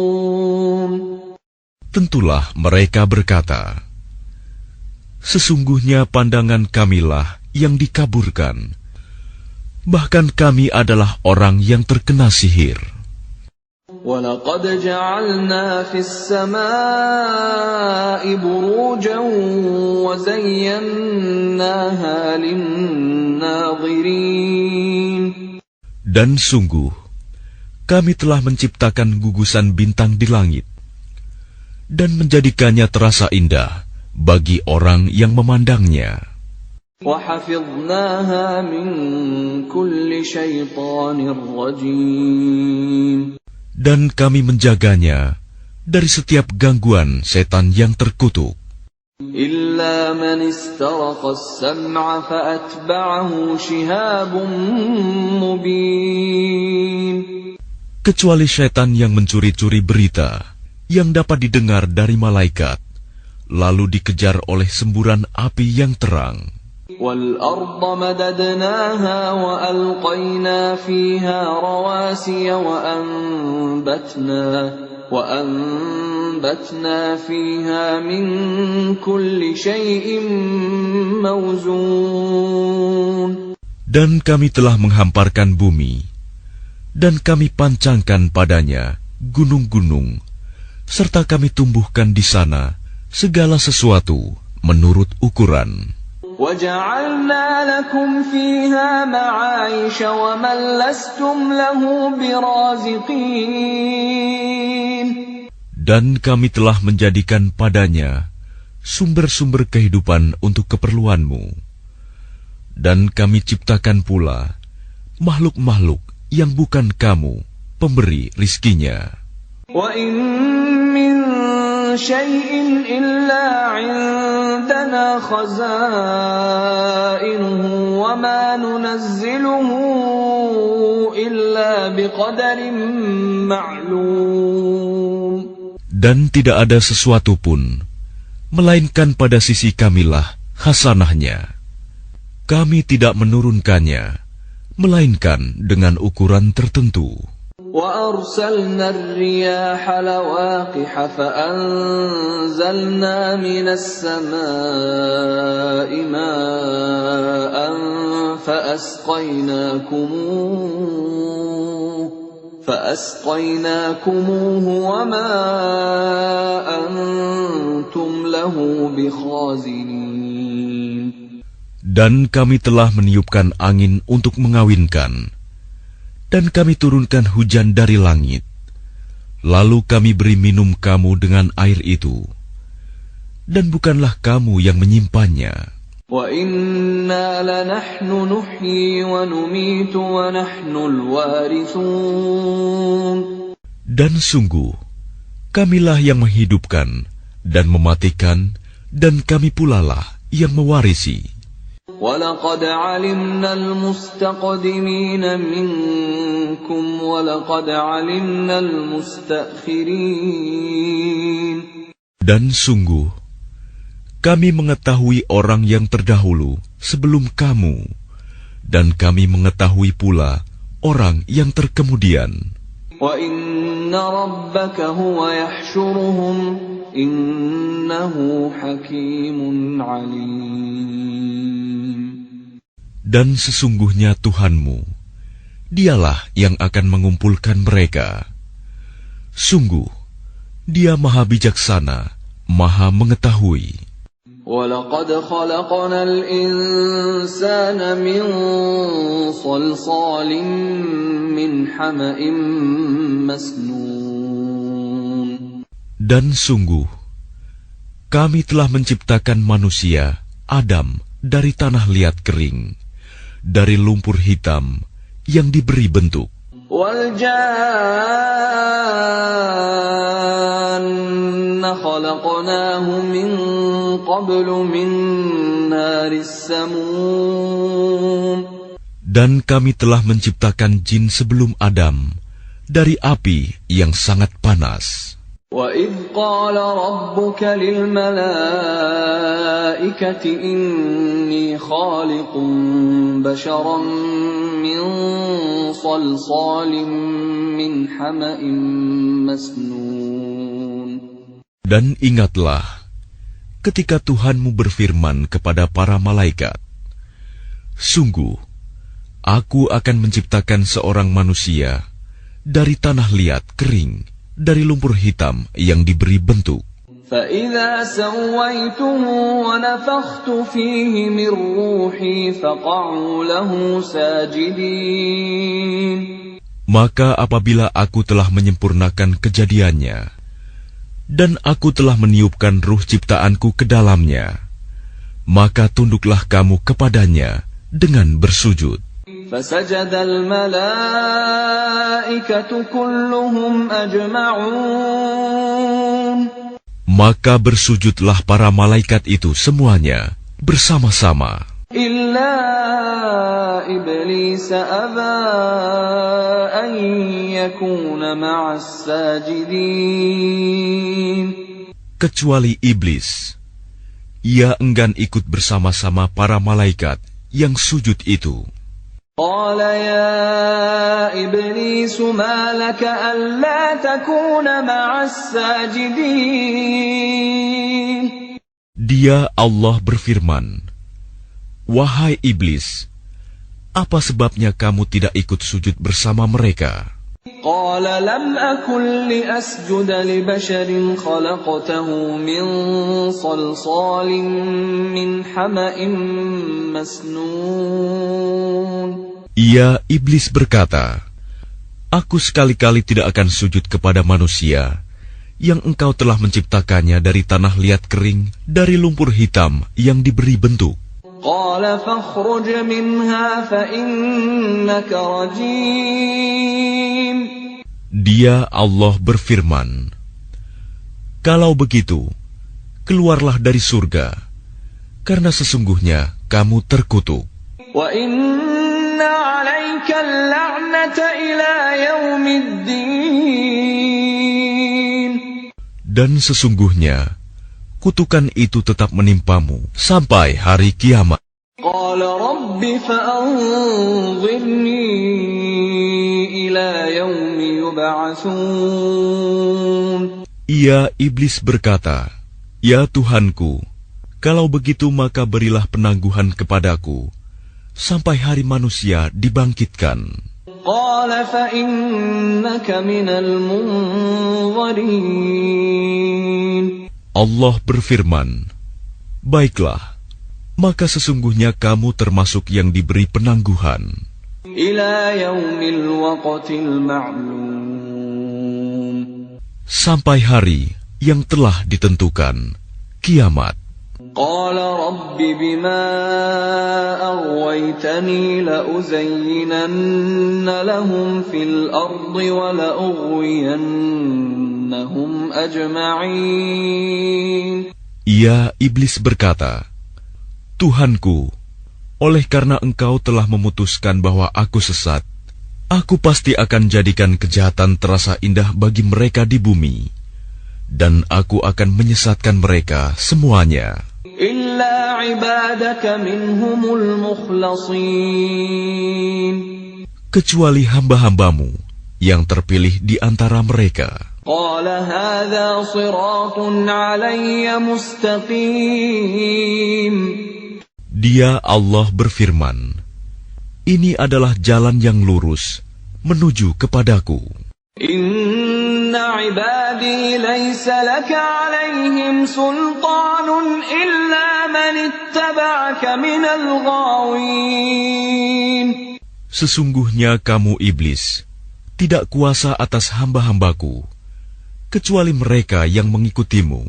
tentulah mereka berkata, sesungguhnya pandangan kamilah yang dikaburkan, bahkan kami adalah orang yang terkena sihir. وَلَقَدْ جَعَلْنَا فِي السَّمَاءِ بُرُوجًا وَزَيَّنَّاهَا لِلنَّاظِرِينَ. Dan sungguh, kami telah menciptakan gugusan bintang di langit, dan menjadikannya terasa indah bagi orang yang memandangnya. وَحَفِظْنَاهَا مِنْ كُلِّ شَيْطَانٍ رَجِيمٍ. Dan kami menjaganya dari setiap gangguan setan yang terkutuk. إِلَّا مَنِ اسْتَرَقَ السَّمْعَ فَأَتْبَعَهُ شِهَابٌ مُبِينٌ. Kecuali setan yang mencuri-curi berita yang dapat didengar dari malaikat, lalu dikejar oleh semburan api yang terang. وَالْأَرْضَ مَدَدْنَاهَا وَأَلْقَيْنَا فِيهَا رَوَاسِيَ وَأَنبَتْنَا فِيهَا مِنْ كُلِّ شَيْءٍ مَوْزُونٍ. Dan kami telah menghamparkan bumi, dan kami pancangkan padanya gunung-gunung, serta kami tumbuhkan di sana segala sesuatu menurut ukuran. وَجَعَلْنَا لَكُمْ فِيهَا مَعَايِشَ وَمَنْ لَسْتُمْ لَهُ بِرَازِقِينَ. Dan kami telah menjadikan padanya sumber-sumber kehidupan untuk keperluanmu. Dan kami ciptakan pula makhluk-makhluk yang bukan kamu pemberi rizkinya. وَإِن مِّن شَيْءٍ إِلَّا عِندَنَا خَزَائِنُهُ وَمَا نُنَزِّلُهُ إِلَّا بِقَدَرٍ مَّعْلُومٍ. Dan tidak ada sesuatu pun, melainkan pada sisi kamilah hasanahnya. Kami tidak menurunkannya, melainkan dengan ukuran tertentu. وَأَرْسَلْنَا الرِّيَاحَ لَوَاقِحَ فَأَنزَلْنَا مِنَ السَّمَاءِ مَاءً فَأَسْقَيْنَاكُمُوهُ وَمَا أَنْتُمْ لَهُ بِخَازِنِينَ. Dan kami telah meniupkan angin untuk mengawinkan, dan kami turunkan hujan dari langit, lalu kami beri minum kamu dengan air itu, dan bukanlah kamu yang menyimpannya. وَإِنَّا لَنَحْنُ نُحْيِي وَنُمِيتُ وَنَحْنُ الْوَارِثُونَ. Dan sungguh, kamilah yang menghidupkan dan mematikan, dan kami pulalah yang mewarisi. وَلَقَدْ عَلِمْنَا الْمُسْتَقْدِمِينَ مِنكُمْ وَلَقَدْ عَلِمْنَا الْمُسْتَأْخِرِينَ. Dan sungguh, kami mengetahui orang yang terdahulu sebelum kamu, dan kami mengetahui pula orang yang terkemudian. وَإِنَّ رَبَّكَ هُوَ يَحْشُرُهُمْ إِنَّهُ حَكِيمٌ عَلِيمٌ. Dan sesungguhnya Tuhanmu, Dialah yang akan mengumpulkan mereka. Sungguh, Dia Maha Bijaksana, Maha Mengetahui. وَلَقَدْ خَلَقْنَا الْإِنسَانَ مِنْ صَلْصَالٍ مِنْ حَمَإٍ مَسْنُونٍ. Dan sungguh, kami telah menciptakan manusia, Adam, dari tanah liat kering, dari lumpur hitam yang diberi bentuk. وَالْجَانَّ خَلَقْنَاهُ مِنْ قَبْلُ مِنْ نَارِ السَّمُومِ. Dan kami telah menciptakan jin sebelum Adam dari api yang sangat panas. وَإِذْ قَالَ رَبُّكَ لِلْمَلَائِكَةِ إِنِّي خَالِقٌ بَشَرًا مِّن صَلْصَالٍ مِّنْ حَمَإٍ مَسْنُونٍ. Dan ingatlah ketika Tuhanmu berfirman kepada para malaikat, sungguh, aku akan menciptakan seorang manusia dari tanah liat kering, dari lumpur hitam yang diberi bentuk. فَإِذَا سَوَّيْتُهُ وَنَفَخْتُ فِيهِ مِنْ رُوحِي فَقَعُوا لَهُ سَاجِدِينَ. Maka apabila aku telah menyempurnakan kejadiannya, Dan aku telah meniupkan ruh ciptaanku ke dalamnya. Maka tunduklah kamu kepadanya dengan bersujud. فسجد الملائكة كلهم أجمعون. Maka bersujudlah para malaikat itu semuanya bersama-sama. إلا إبليس أبى أن يكون مع الساجدين. Kecuali iblis, ia enggan ikut bersama-sama para malaikat yang sujud itu. قال يا إبليس ما لك ألا تكون مع الساجدين. Dia Allah berfirman, "Wahai iblis, apa sebabnya kamu tidak ikut sujud bersama mereka?" قال لم أكن لأسجد لبشر خلقته من صلصال من حمأ مسنون. Ia iblis berkata, "Aku sekali-kali tidak akan sujud kepada manusia yang engkau telah menciptakannya dari tanah liat kering, dari lumpur hitam yang diberi bentuk." قال فاخرج منها فإنك رجيم. Dia Allah berfirman, "Kalau begitu, keluarlah dari surga, karena sesungguhnya kamu terkutuk. وإن عليك اللعنة إلى يوم الدين. Dan sesungguhnya kutukan itu tetap menimpamu sampai hari kiamat." قال رب فأنظرني إلى يوم يبعثون. Ia iblis berkata, "Ya Tuhanku, kalau begitu maka berilah penangguhan kepadaku sampai hari manusia dibangkitkan." قال فإنك من المنظرين. Allah berfirman, "Baiklah, maka sesungguhnya kamu termasuk yang diberi penangguhan إلى يوم الوقت المعلوم. sampai hari yang telah ditentukan, kiamat." قال رب بما أغويتني لأزينن لهم في الأرض ولأغوينهم أجمعين. Ia iblis berkata, "Tuhanku, oleh karena engkau telah memutuskan bahwa aku sesat, aku pasti akan jadikan kejahatan terasa indah bagi mereka di bumi, dan aku akan menyesatkan mereka semuanya. إلا عبادك منهم المخلصين. Kecuali hamba-hambamu yang terpilih di antara mereka." قال هذا صراط علي مستقيم. Dia Allah berfirman, "Ini adalah jalan yang lurus menuju kepadaku. إن عبادي ليس لك عليهم سلطان إلا من اتبعك من الغاوين. Sesungguhnya kamu iblis tidak kuasa atas hamba-hambaku, kecuali mereka yang mengikutimu,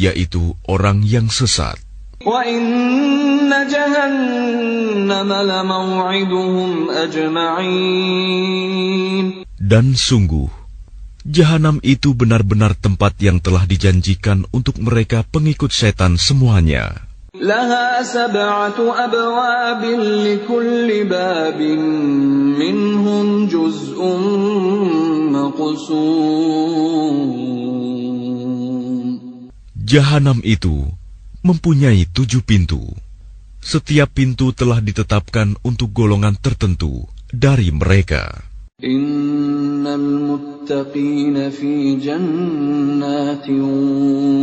yaitu orang yang sesat. وَإِنَّ جَهَنَّمَ لَمَوْعِدُهُمْ أَجْمَعِينَ. Dan sungguh, Jahanam itu benar-benar tempat yang telah dijanjikan untuk mereka pengikut setan semuanya. لَهَا 7 أَبْوَابٍ لِكُلِّ بَابٍ مِّنْهُمْ جُزْءٌ مَّقْسُومٌ. Jahanam itu mempunyai 7 pintu. Setiap pintu telah ditetapkan untuk golongan tertentu dari mereka. Innal muttaqina fi jannatin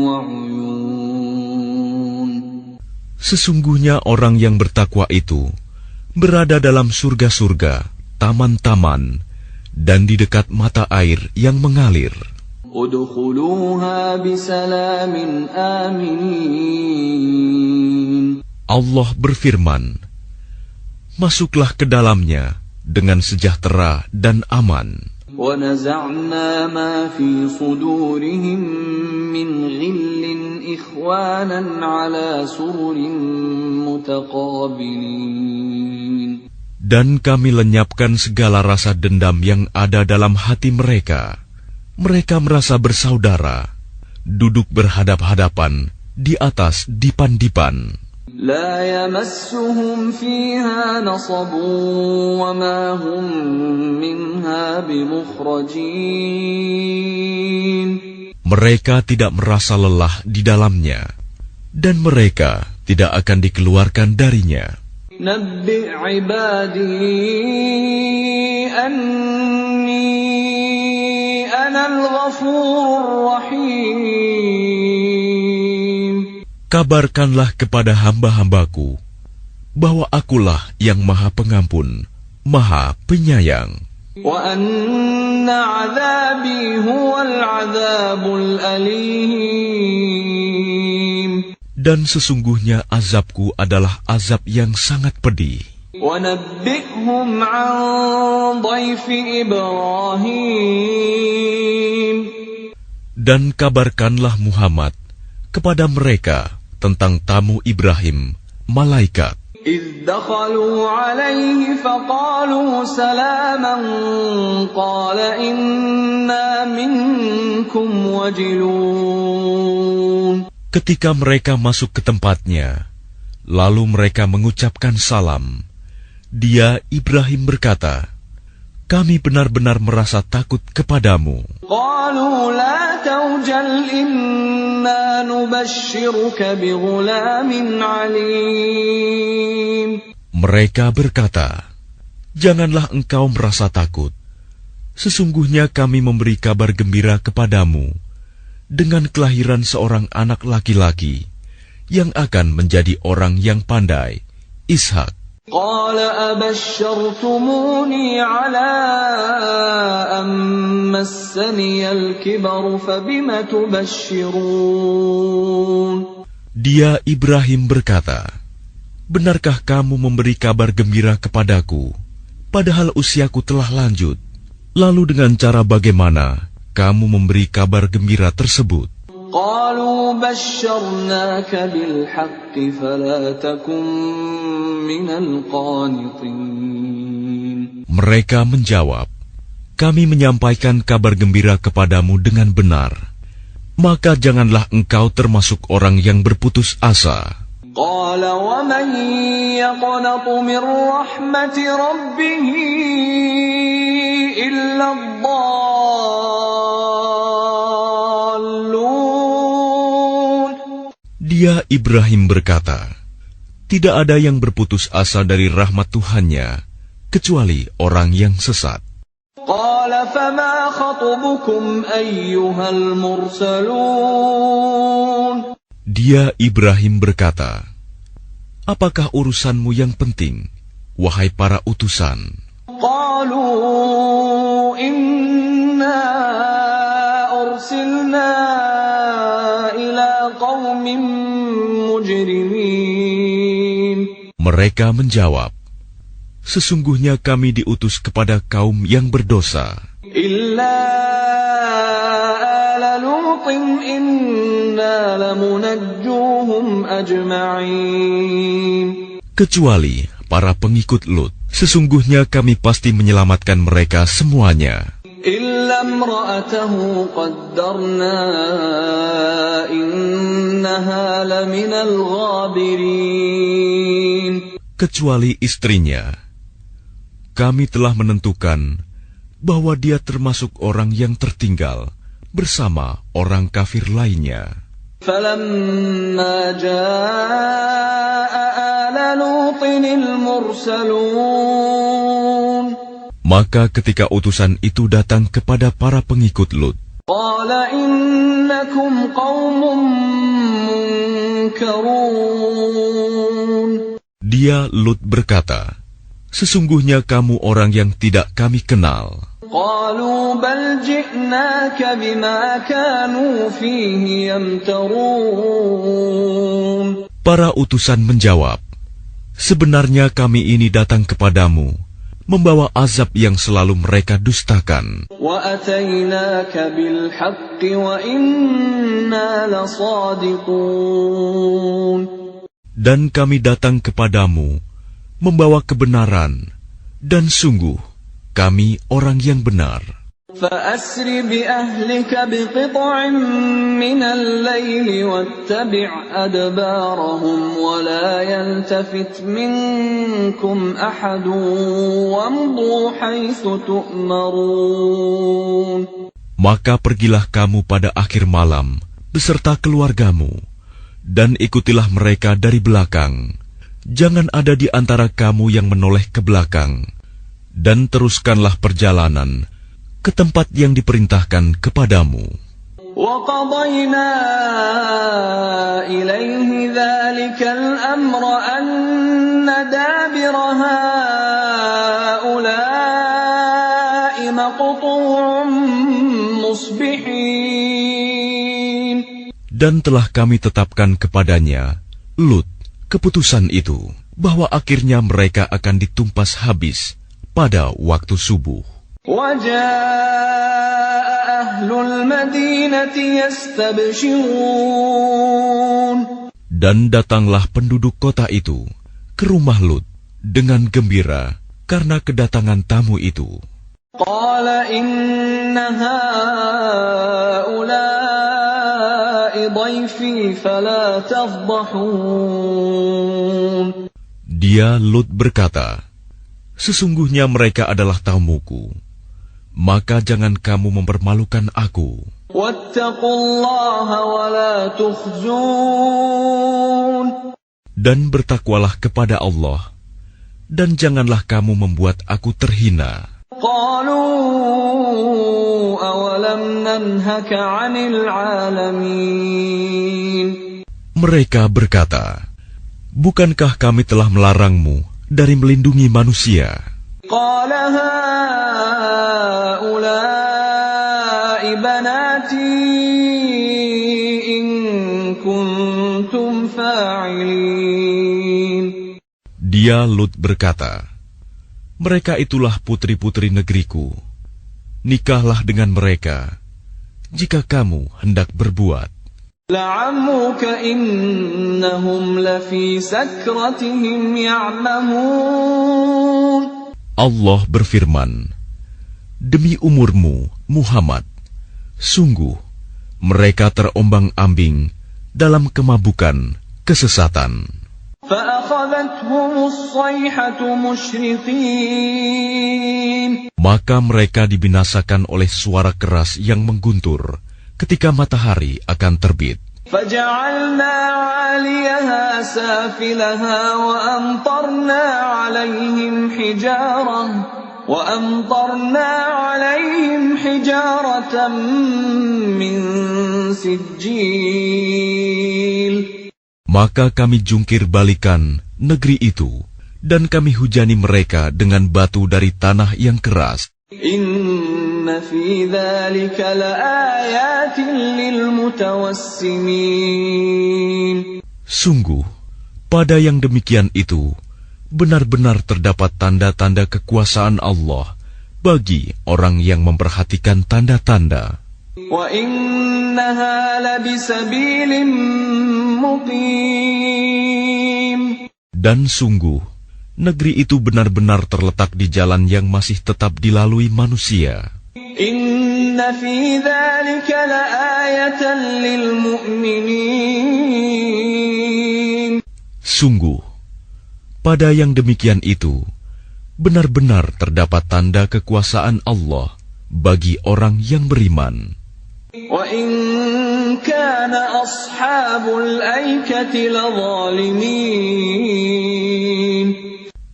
wa 'uyun. Sesungguhnya orang yang bertakwa itu berada dalam surga-surga, taman-taman, dan di dekat mata air yang mengalir. Udkhuluha bisalamin aminin. Allah berfirman, "Masuklah ke dalamnya dengan sejahtera dan aman." وَنَزَعْنَا مَا فِي صُدُورِهِم مِّنْ غِلٍّ إِخْوَانًا عَلَى سُرُرٍ مُتَقَابِلِينَ. Dan kami lenyapkan segala rasa dendam yang ada dalam hati mereka. Mereka merasa bersaudara, duduk berhadap-hadapan di atas dipan-dipan. لا يمسهم فيها نصب وما هم منها بمخرجين. Mereka tidak merasa lelah di dalamnya, dan mereka tidak akan dikeluarkan darinya. نبئ عبادي أني أنا الغفور الرحيم. Kabarkanlah kepada hamba-hambaku bahwa akulah yang Maha Pengampun, Maha Penyayang. وَأَنَّ عَذَابِي هُوَ الْعَذَابُ الْأَلِيمُ. Dan sesungguhnya azabku adalah azab yang sangat pedih. وَنَبِّئْهُمْ عَنْ ضَيْفِ إِبْرَاهِيمَ. Dan kabarkanlah Muhammad kepada mereka tentang tamu Ibrahim, malaikat. إِذْ دَخَلُوا عَلَيْهِ فَقَالُوا سَلَامًا قَالَ إِنَّا مِنكُمْ وَجِلُونَ. Ketika mereka masuk ke tempatnya, lalu mereka mengucapkan salam. Dia, Ibrahim, berkata, kami benar-benar merasa takut kepadamu. قَالُوا لَا تَوْجَلْ إِنَّا نُبَشِّرُكَ بِغُلَامٍ عَلِيمٍ. Mereka berkata, janganlah engkau merasa takut. Sesungguhnya kami memberi kabar gembira kepadamu dengan kelahiran seorang anak laki-laki yang akan menjadi orang yang pandai, Ishak. قال أبشرتموني على أن مسني الكبر فبم تبشرون. Dia, Ibrahim, berkata, benarkah kamu memberi kabar gembira kepadaku, padahal usiaku telah lanjut? Lalu dengan cara bagaimana kamu memberi kabar gembira tersebut? قالوا بشرناك بالحق فلا تكن من القانطين. Mereka menjawab, kami menyampaikan kabar gembira kepadamu dengan benar, maka janganlah engkau termasuk orang yang berputus asa. قال ومن يقنط من رحمة ربه إلا الضالون. Dia, Ibrahim, berkata, tidak ada yang berputus asa dari rahmat Tuhannya kecuali orang yang sesat. قال فما خطبكم أيها المرسلون. Dia, Ibrahim, berkata, apakah urusanmu yang penting, wahai para utusan? قالوا إنا أرسلنا إلى قوم مجرمين. Mereka menjawab, sesungguhnya kami diutus kepada kaum yang berdosa. إلا آل لوط إنا لمنجوهم أجمعين. Kecuali para pengikut Lut, sesungguhnya kami pasti menyelamatkan mereka semuanya. إلا امرأته قدرنا إنها لمن الغابرين. Kecuali istrinya, kami telah menentukan bahwa dia termasuk orang yang tertinggal bersama orang kafir lainnya. فَلَمَّا جَاءَ آلَ لُوطٍ الْمُرْسَلُونَ. Maka ketika utusan itu datang kepada para pengikut Lut, قَالَ إِنَّكُمْ قَوْمٌ مُنْكَرُونَ. Dia, Lut, berkata, sesungguhnya kamu orang yang tidak kami kenal. قَالُوا بَلْ جِئْنَاكَ بِمَا كَانُوا فِيهِ يَمْتَرُونَ. Para utusan menjawab, sebenarnya kami ini datang kepadamu membawa azab yang selalu mereka dustakan. وَأَتَيْنَاكَ بِالْحَقِّ وَإِنَّا لَصَادِقُونَ. Dan kami datang kepadamu membawa kebenaran, dan sungguh kami orang yang benar. فَأَسْرِ بِأَهْلِكَ بِقِطْعٍ مِّنَ اللَّيْلِ وَاتَّبِعْ أَدْبَارَهُمْ وَلَا يَلْتَفِتْ مِنكُمْ أَحَدٌ وَامْضُوا حَيْثُ تُؤْمَرُونَ. Maka pergilah kamu pada akhir malam beserta keluargamu, dan ikutilah mereka dari belakang. Jangan ada di antara kamu yang menoleh ke belakang, dan teruskanlah perjalanan ke tempat yang diperintahkan kepadamu. وَقَضَيْنَا إِلَيْهِ ذَلِكَ الْأَمْرَ أَنَّ دَابِرَ هَؤُلَاءِ مَقْطُوعٌ مُصْبِحِينَ. Dan telah kami tetapkan kepadanya, Lut, keputusan itu, bahwa akhirnya mereka akan ditumpas habis pada waktu subuh. وَجَاءَ أَهْلُ الْمَدِينَةِ يَسْتَبْشِرُونَ. Dan datanglah penduduk kota itu ke rumah Lut dengan gembira karena kedatangan tamu itu. قَالَ إِنَّ هَؤُلَاءِ ضَيْفِي فَلَا تَفْضَحُونَ. Dia Lut berkata, sesungguhnya mereka adalah tamuku, maka jangan kamu mempermalukan aku. وَاتَّقُوا اللَّهَ وَلَا تُخْزُونَ. Dan bertakwalah kepada Allah, dan janganlah kamu membuat aku terhina. قَالُوا أَوَلَمْ نَنْهَكَ عَنِ الْعَالَمِينَ. Mereka berkata, bukankah kami telah melarangmu dari melindungi manusia? قَالَ هَؤُلَاءِ بَنَاتِي إِن كُنتُمْ فَاعِلِينَ. Dia Lut berkata, mereka itulah putri-putri negeriku. Nikahlah dengan mereka jika kamu hendak berbuat. لَعَمْرُكَ إِنَّهُمْ لَفِي سَكْرَتِهِمْ يَعْمَهُونَ. Allah berfirman, demi umurmu, Muhammad, sungguh mereka terombang-ambing dalam kemabukan kesesatan. فَأَخَذَتْهُمُ الصَّيْحَةُ مُشْرِقِينَ. Maka mereka dibinasakan oleh suara keras yang mengguntur ketika matahari akan terbit. فَجَعَلْنَا عَالِيَهَا سَافِلَهَا وَأَمْطَرْنَا عَلَيْهِمْ حِجَارَةً مِّن سِجِّيلٍ. Maka kami jungkir balikan negeri itu, dan kami hujani mereka dengan batu dari tanah yang keras. Inna fi dzalika laayatin lilmutawassimin. Sungguh, pada yang demikian itu, benar-benar terdapat tanda-tanda kekuasaan Allah bagi orang yang memperhatikan tanda-tanda. Wa innaha labisabilim muqim. Dan sungguh, negeri itu benar-benar terletak di jalan yang masih tetap dilalui manusia. Inna fi dzalika laayatan lil mu'minin. Sungguh, pada yang demikian itu, benar-benar terdapat tanda kekuasaan Allah bagi orang yang beriman. Wa in kana ashabul aikati ladzalimin.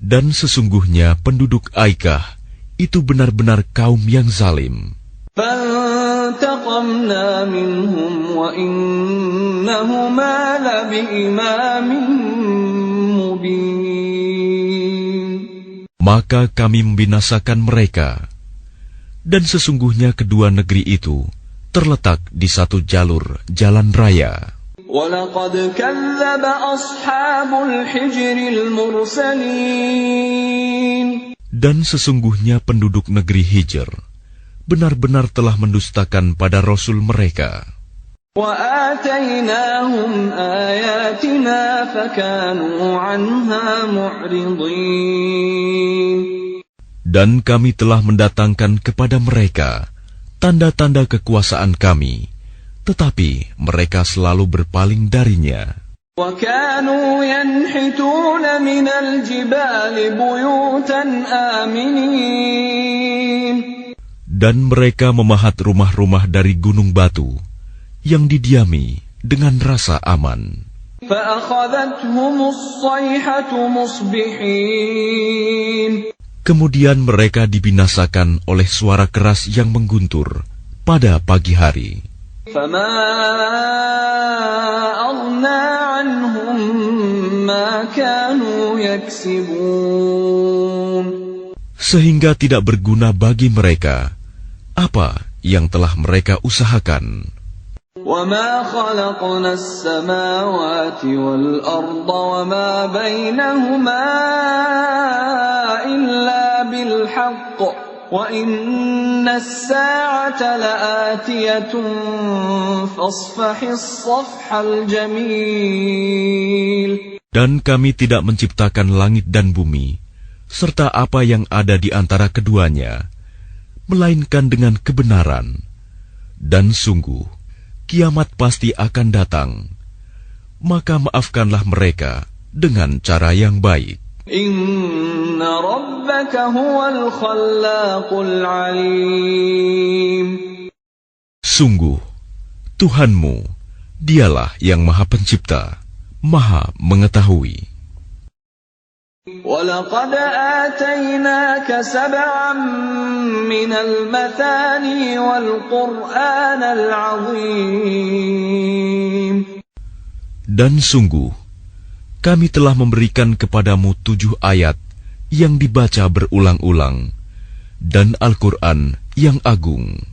Dan sesungguhnya penduduk Aikah itu benar-benar kaum yang zalim. فَانْتَقَمْنَا مِنْهُمْ وَإِنَّهُمَا لَبِإِمَامٍ مُبِينٍ. Maka kami membinasakan mereka, dan sesungguhnya kedua negeri itu terletak di satu jalur jalan raya. وَلَقَدْ كَذَّبَ أَصْحَابُ الْحِجْرِ الْمُرْسَلِينَ. Dan sesungguhnya penduduk negeri Hijr benar-benar telah mendustakan pada Rasul mereka. وآتيناهم آياتنا فكانوا عنها معرضين. Dan kami telah mendatangkan kepada mereka tanda-tanda kekuasaan kami, tetapi mereka selalu berpaling darinya. وكانوا ينحتون من الجبال بيوتا آمنين. Dan mereka memahat rumah-rumah dari gunung batu yang didiami dengan rasa aman. فأخذتهم الصيحة مصبحين. Kemudian mereka dibinasakan oleh suara keras yang mengguntur pada pagi hari. فما أغنى عنهم ما كانوا يكسبون. Sehingga tidak berguna bagi mereka apa yang telah mereka usahakan. وما خلقنا السماوات والأرض وما بينهما إلا بالحق وإن الساعة لآتية فاصفح الصفح الجميل. Dan kami tidak menciptakan langit dan bumi serta apa yang ada di antara keduanya, melainkan dengan kebenaran. Dan sungguh kiamat pasti akan datang, maka maafkanlah mereka dengan cara yang baik. Inna rabbaka huwal khallaqul alim. Sungguh, Tuhanmu, dialah yang Maha Pencipta, Maha Mengetahui. وَلَقَدْ آتَيْنَاكَ سَبْعًا مِنَ الْمَثَانِي وَالْقُرْآنَ الْعَظِيمِ. Dan sungguh, kami telah memberikan kepadamu 7 ayat yang dibaca berulang-ulang, dan Al-Quran yang agung.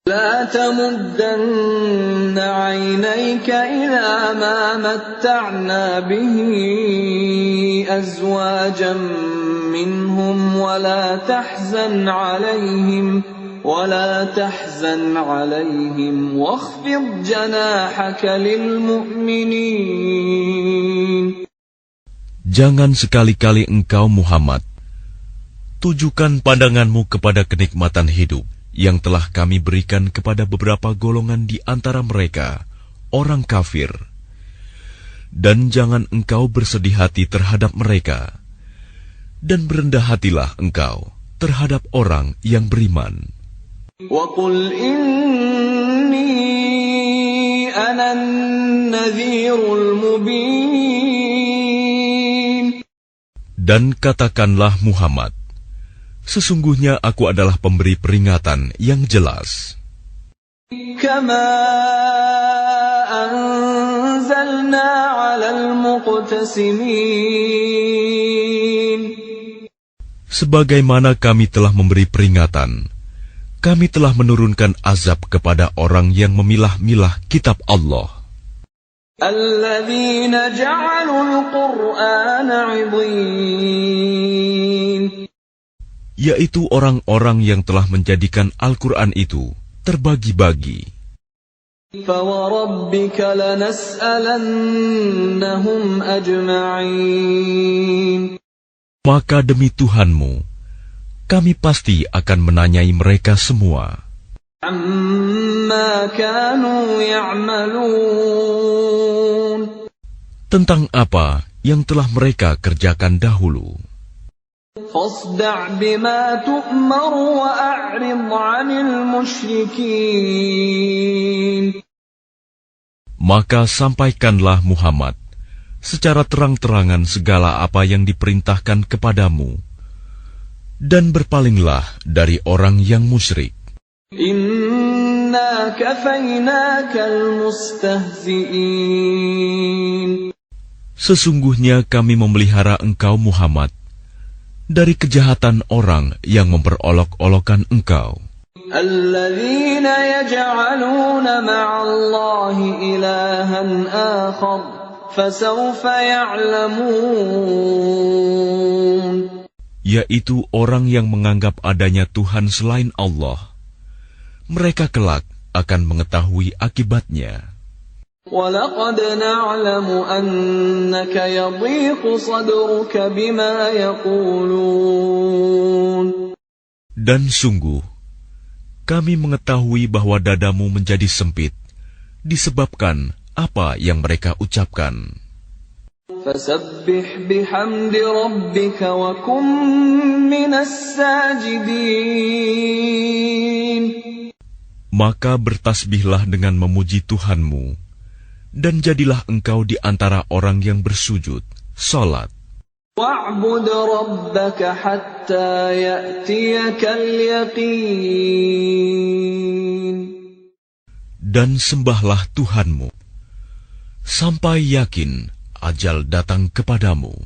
لا تمدن عينيك إلى ما متعنا به أزواجا منهم ولا تحزن عليهم واخفض جناحك للمؤمنين. Jangan sekali-kali engkau Muhammad tujukan pandanganmu kepada kenikmatan hidup yang telah kami berikan kepada beberapa golongan di antara mereka, orang kafir. Dan jangan engkau bersedih hati terhadap mereka, dan berendah hatilah engkau terhadap orang yang beriman. وَقُلْ إِنِّي أَنَا النَّذِيرُ الْمُبِينُ. Dan katakanlah Muhammad, sesungguhnya aku adalah pemberi peringatan yang jelas. كَمَا أَنزَلْنَا عَلَى الْمُقْتَسِمِينَ. Sebagaimana kami telah memberi peringatan, kami telah menurunkan azab kepada orang yang memilah-milah kitab Allah. الَّذِينَ جَعَلُوا الْقُرْآنَ عِضِينَ. Yaitu orang-orang yang telah menjadikan Al-Quran itu terbagi-bagi. فَوَرَبِّكَ لَنَسْأَلَنَّهُمْ أَجْمَعِينَ. Maka demi Tuhanmu, kami pasti akan menanyai mereka semua. عَمَّا كَانُوا يَعْمَلُونَ. Tentang apa yang telah mereka kerjakan dahulu. فاصدع بما تؤمر وأعرض عن المشركين. Maka sampaikanlah Muhammad secara terang-terangan segala apa yang diperintahkan kepadamu, dan berpalinglah dari orang yang musyrik. Inna kafaynaka almustahzi'in. Sesungguhnya kami memelihara engkau Muhammad dari kejahatan orang yang memperolok-olokkan engkau. Alladzina yaj'aluna ma'allahi ilahan akhar fasawfa ya'lamun. yaitu orang yang menganggap adanya Tuhan selain Allah. Mereka kelak akan mengetahui akibatnya. وَلَقَدْ نَعْلَمُ أَنَّكَ يَضِيقُ صَدْرُكَ بِمَا يَقُولُونَ. Dan sungguh, kami mengetahui bahwa dadamu menjadi sempit disebabkan apa yang mereka ucapkan. فَسَبِّحْ بِحَمْدِ رَبِّكَ وَكُن مِّنَ السَّاجِدِينَ. Maka bertasbihlah dengan memuji Tuhanmu, dan jadilah engkau di antara orang yang bersujud, salat. وَاعْبُدْ رَبَّكَ حَتَّى يَأْتِيَكَ الْيَقِينُ. Dan sembahlah Tuhanmu, sampai yakin ajal datang kepadamu.